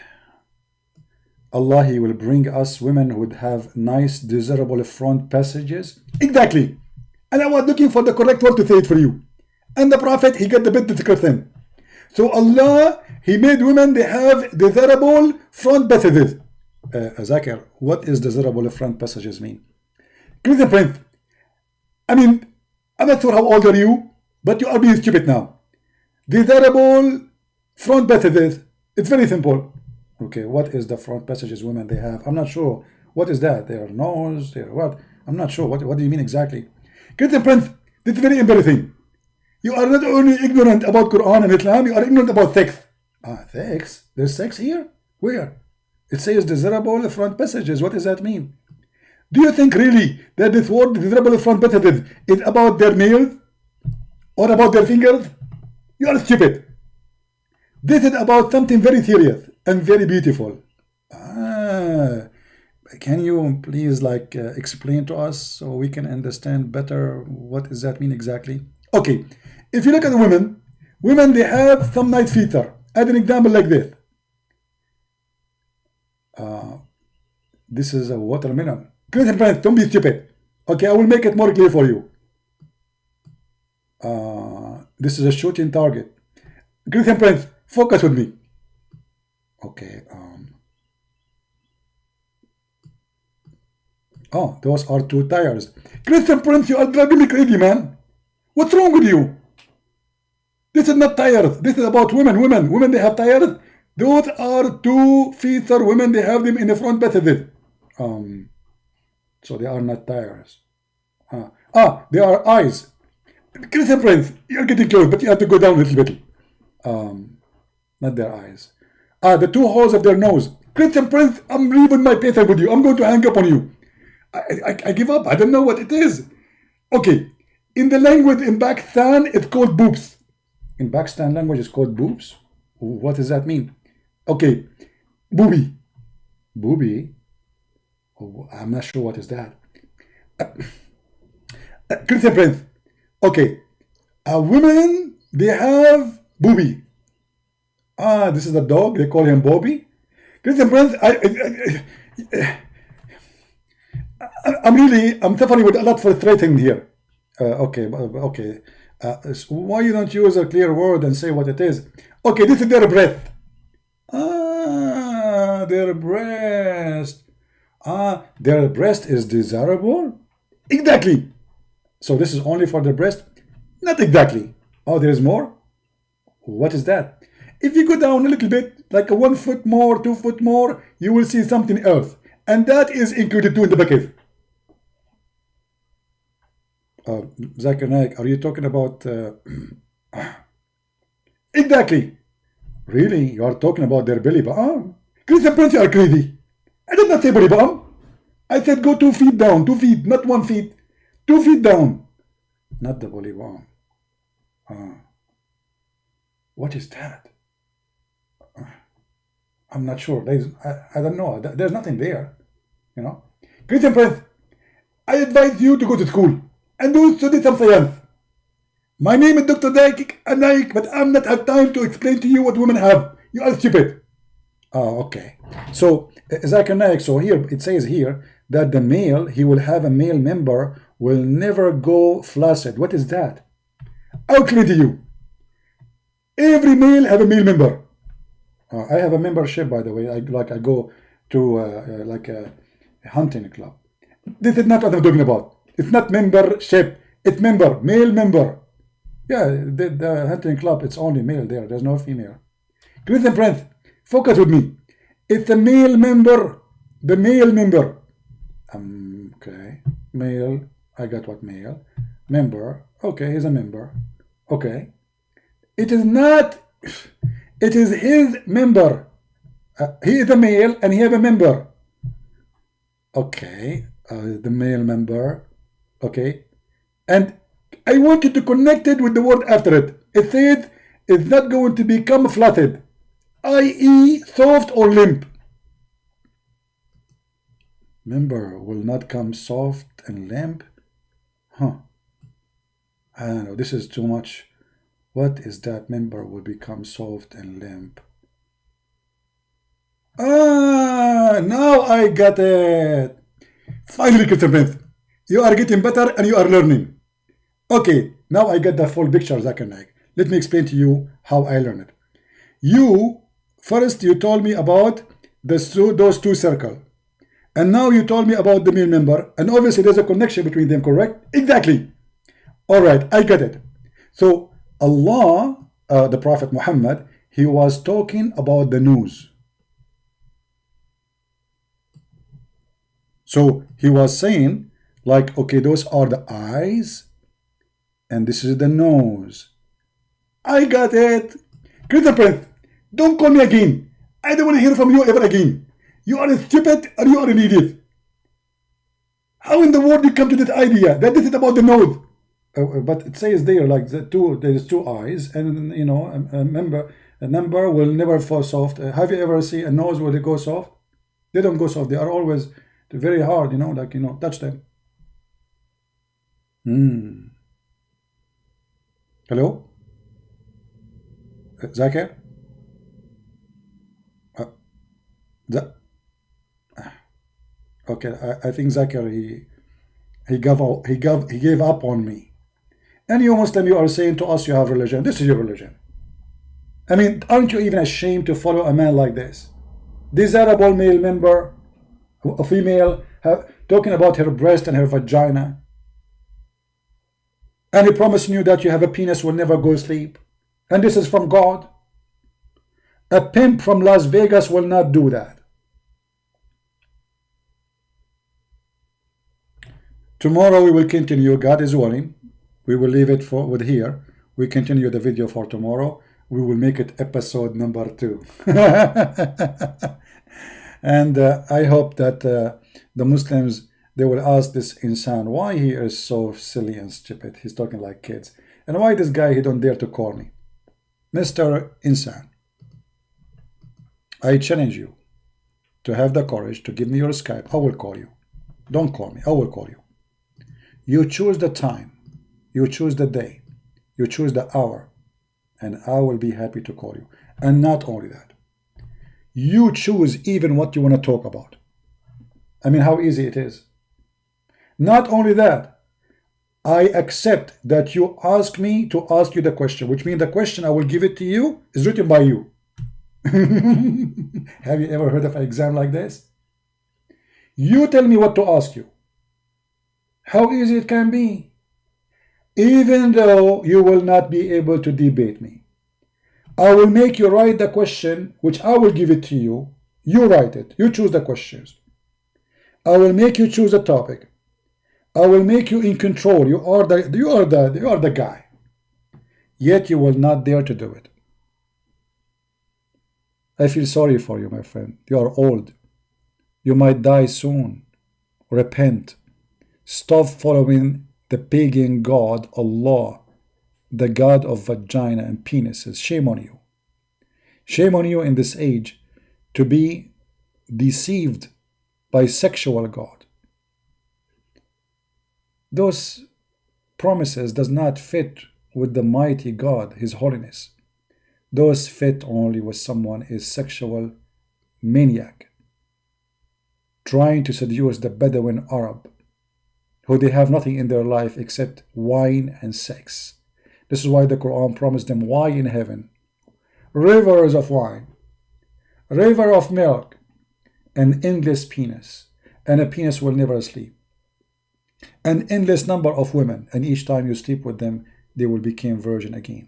Allah, he will bring us women who would have nice, desirable front passages. Exactly. And I was looking for the correct word to say it for you. And the prophet, he got the bit difficult thing. So Allah, he made women, they have desirable front passages. Zakir, what is desirable front passages mean? Give the print. I mean, I'm not sure how old are you, but you are being stupid now. Desirable front passages. It's very simple. Okay, what is the front passages women they have? I'm not sure. What is that? Their nose, their what? I'm not sure. What do you mean exactly? Get the print. This is very embarrassing. You are not only ignorant about Quran and Islam, you are ignorant about sex. Sex? There's sex here? Where? It says desirable front passages. What does that mean? Do you think really that this word desirable front passages is about their nails? Or about their fingers? You are stupid. This is about something very serious and very beautiful. Can you please explain to us so we can understand better what does that mean exactly? Okay, if you look at the women they have some nice feature. Add an example like this. This is a watermelon. Don't be stupid. Okay, I will make it more clear for you. This is a shooting target. Christian Prince, focus with me. Okay. Oh, those are two tires. Christian Prince, you are driving me crazy, man. What's wrong with you? This is not tires. This is about women. Women, they have tires. Those are two feature women. They have them in the front passages. So they are not tires. They are eyes. Christian Prince, you're getting close, but you have to go down a little bit. Not their eyes. The two holes of their nose. Christian Prince, I'm leaving my paper with you. I'm going to hang up on you. I give up. I don't know what it is. Okay. In the language in Pakistan, it's called boobs. In Pakistan language, it's called boobs. What does that mean? Okay. Booby. Booby? Oh, I'm not sure what is that. Christian Prince. Okay. Women, they have booby. This is a dog. They call him Bobby. Christian Prince, I'm suffering with a lot of frustrating here. Okay. Why you don't use a clear word and say what it is? Okay, this is their breast. Their breast. Their breast is desirable? Exactly. So this is only for the breast? Not exactly. Oh, there is more? What is that? If you go down a little bit, like 1 foot more, 2 foot more, you will see something else. And that is included too in the bucket. Zakir Naik, are you talking about... Exactly. Really? You are talking about their belly button? Christian Prince, you are crazy. I did not say belly button. I said go 2 feet down. 2 feet, not 1 feet. 2 feet down. Not the belly button. What is that? I'm not sure. I don't know. There's nothing there. You know? Christian Prince, I advise you to go to school and study some science. My name is Dr. Naik, but I'm not have time to explain to you what women have. You are stupid. Okay. So, Zakir Naik, so here, it says here that the male, he will have a male member, will never go flaccid. What is that? I'll explain to you. Every male have a male member. I have a membership, by the way. I go to like a hunting club. This is not what I'm talking about. It's not membership. It's member, male member. Yeah, the hunting club, it's only male there. There's no female. Christian friends, focus with me. It's a male member. The male member. Okay. Male. I got what male. Member. Okay, he's a member. Okay. It is not. It is his member. He is a male and he have a member. Okay. The male member. Okay. And I want you to connect it with the word after it. It said it's not going to become flaccid, i.e. soft or limp. Member will not come soft and limp? Huh. I don't know. This is too much. What is that? Member will become soft and limp. Now I got it. Finally, Christian friends, you are getting better and you are learning. Okay, now I get the full picture, Zakir Naik. Let me explain to you how I learned it. First you told me about those two circles. And now you told me about the male member. And obviously there's a connection between them, correct? Exactly. Alright, I get it. So Allah, the Prophet Muhammad, he was talking about the nose. So he was saying, like, okay, those are the eyes, and this is the nose. I got it. Christian Prince, don't call me again. I don't want to hear from you ever again. You are stupid or you are an idiot. How in the world you come to that idea that this is about the nose? But it says there, like there's two eyes, and you know, a number will never fall soft. Have you ever seen a nose where they go soft? They don't go soft. They are always very hard. You know, like touch them. Hello, Zakir. Okay, I think Zakir he gave up on me. And you Muslim, you are saying to us you have religion. This is your religion. I mean, aren't you even ashamed to follow a man like this? Desirable male member, a female, talking about her breast and her vagina. And he promising you that you have a penis will never go to sleep. And this is from God. A pimp from Las Vegas will not do that. Tomorrow we will continue, God is willing. We will leave it with here. We continue the video for tomorrow. We will make it episode number 2. And I hope that the Muslims, they will ask this Insan why he is so silly and stupid. He's talking like kids. And why this guy, he don't dare to call me. Mr. Insan, I challenge you to have the courage to give me your Skype. I will call you. Don't call me. I will call you. You choose the time. You choose the day. You choose the hour. And I will be happy to call you. And not only that. You choose even what you want to talk about. I mean, how easy it is. Not only that. I accept that you ask me to ask you the question. Which means the question I will give it to you is written by you. Have you ever heard of an exam like this? You tell me what to ask you. How easy it can be. Even though you will not be able to debate me. I will make you write the question, which I will give it to you. You write it. You choose the questions. I will make you choose a topic. I will make you in control. You are the guy. Yet you will not dare to do it. I feel sorry for you, my friend. You are old. You might die soon. Repent. Stop following the pagan god, Allah, the god of vagina and penises. Shame on you. Shame on you in this age to be deceived by sexual god. Those promises does not fit with the mighty God, His holiness. Those fit only with someone is sexual maniac, trying to seduce the Bedouin Arab, who they have nothing in their life except wine and sex. This is why the Quran promised them wine in heaven, rivers of wine. river of milk, an endless penis, and a penis will never sleep. An endless number of women, and each time you sleep with them, they will become virgin again.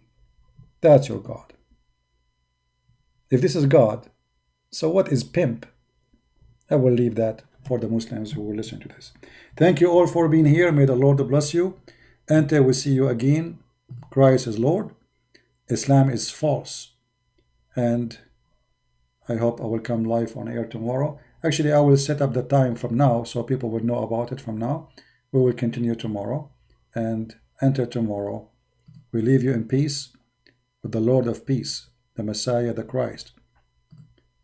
That's your God. If this is God, so what is pimp? I will leave that for the Muslims who will listen to this. Thank you all for being here. May the Lord bless you. Until we see you again, Christ is Lord. Islam is false. And I hope I will come live on air tomorrow. Actually, I will set up the time from now so people will know about it from now. We will continue tomorrow. And until tomorrow, we leave you in peace with the Lord of peace, the Messiah, the Christ.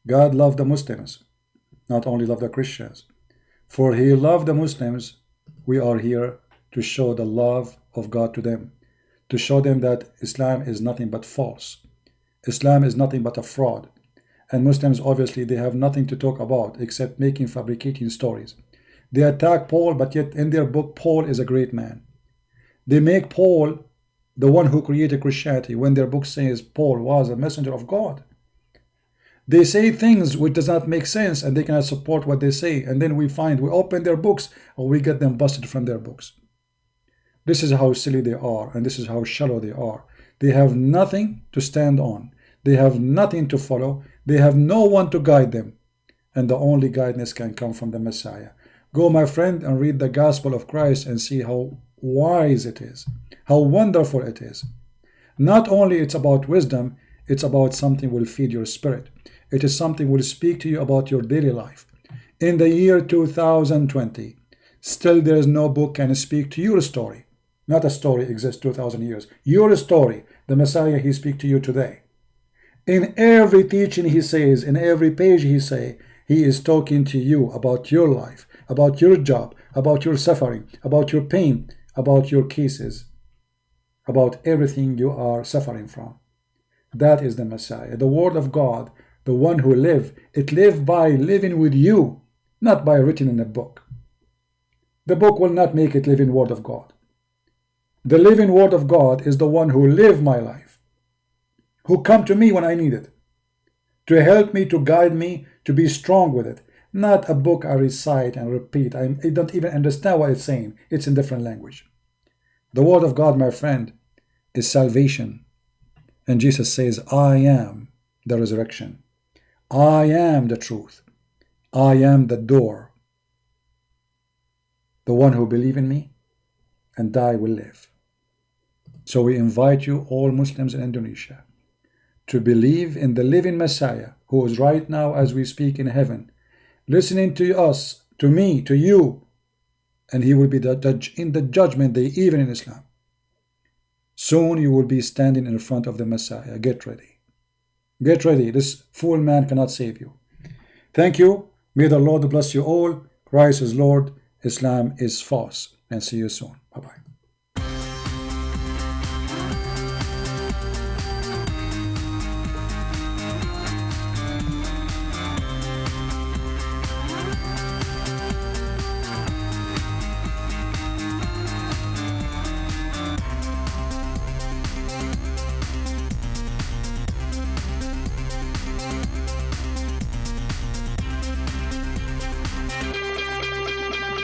God loved the Muslims, not only loved the Christians. For he loved the Muslims, we are here to show the love of God to them, to show them that Islam is nothing but false. Islam is nothing but a fraud. And Muslims, obviously, they have nothing to talk about except fabricating stories. They attack Paul, but yet in their book, Paul is a great man. They make Paul the one who created Christianity when their book says Paul was a messenger of God. They say things which does not make sense and they cannot support what they say. And then we open their books and we get them busted from their books. This is how silly they are, and this is how shallow they are. They have nothing to stand on. They have nothing to follow. They have no one to guide them. And the only guidance can come from the Messiah. Go, my friend, and read the gospel of Christ and see how wise it is, how wonderful it is. Not only it's about wisdom, it's about something will feed your spirit. It is something will speak to you about your daily life. In the year 2020, still there is no book can speak to your story. Not a story exists 2,000 years. Your story, the Messiah, he speaks to you today. In every teaching he says, in every page he say, he is talking to you about your life, about your job, about your suffering, about your pain, about your cases, about everything you are suffering from. That is the Messiah, the Word of God, the one who live. It live by living with you, not by written in a book. The book will not make it living Word of God. The living Word of God is the one who live my life, who come to me when I need it, to help me, to guide me, to be strong with it. Not a book I recite and repeat. I don't even understand what it's saying. It's in different language. The Word of God, my friend, is salvation. And Jesus says, I am the resurrection. I am the truth. I am the door. The one who believes in me and die will live. So we invite you, all Muslims in Indonesia, to believe in the living Messiah who is right now as we speak in heaven, listening to us, to me, to you, and he will be the judge in the judgment day, even in Islam. Soon you will be standing in front of the Messiah. Get ready. Get ready. This fool man cannot save you. Thank you. May the Lord bless you all. Christ is Lord. Islam is false. And see you soon. Bye-bye.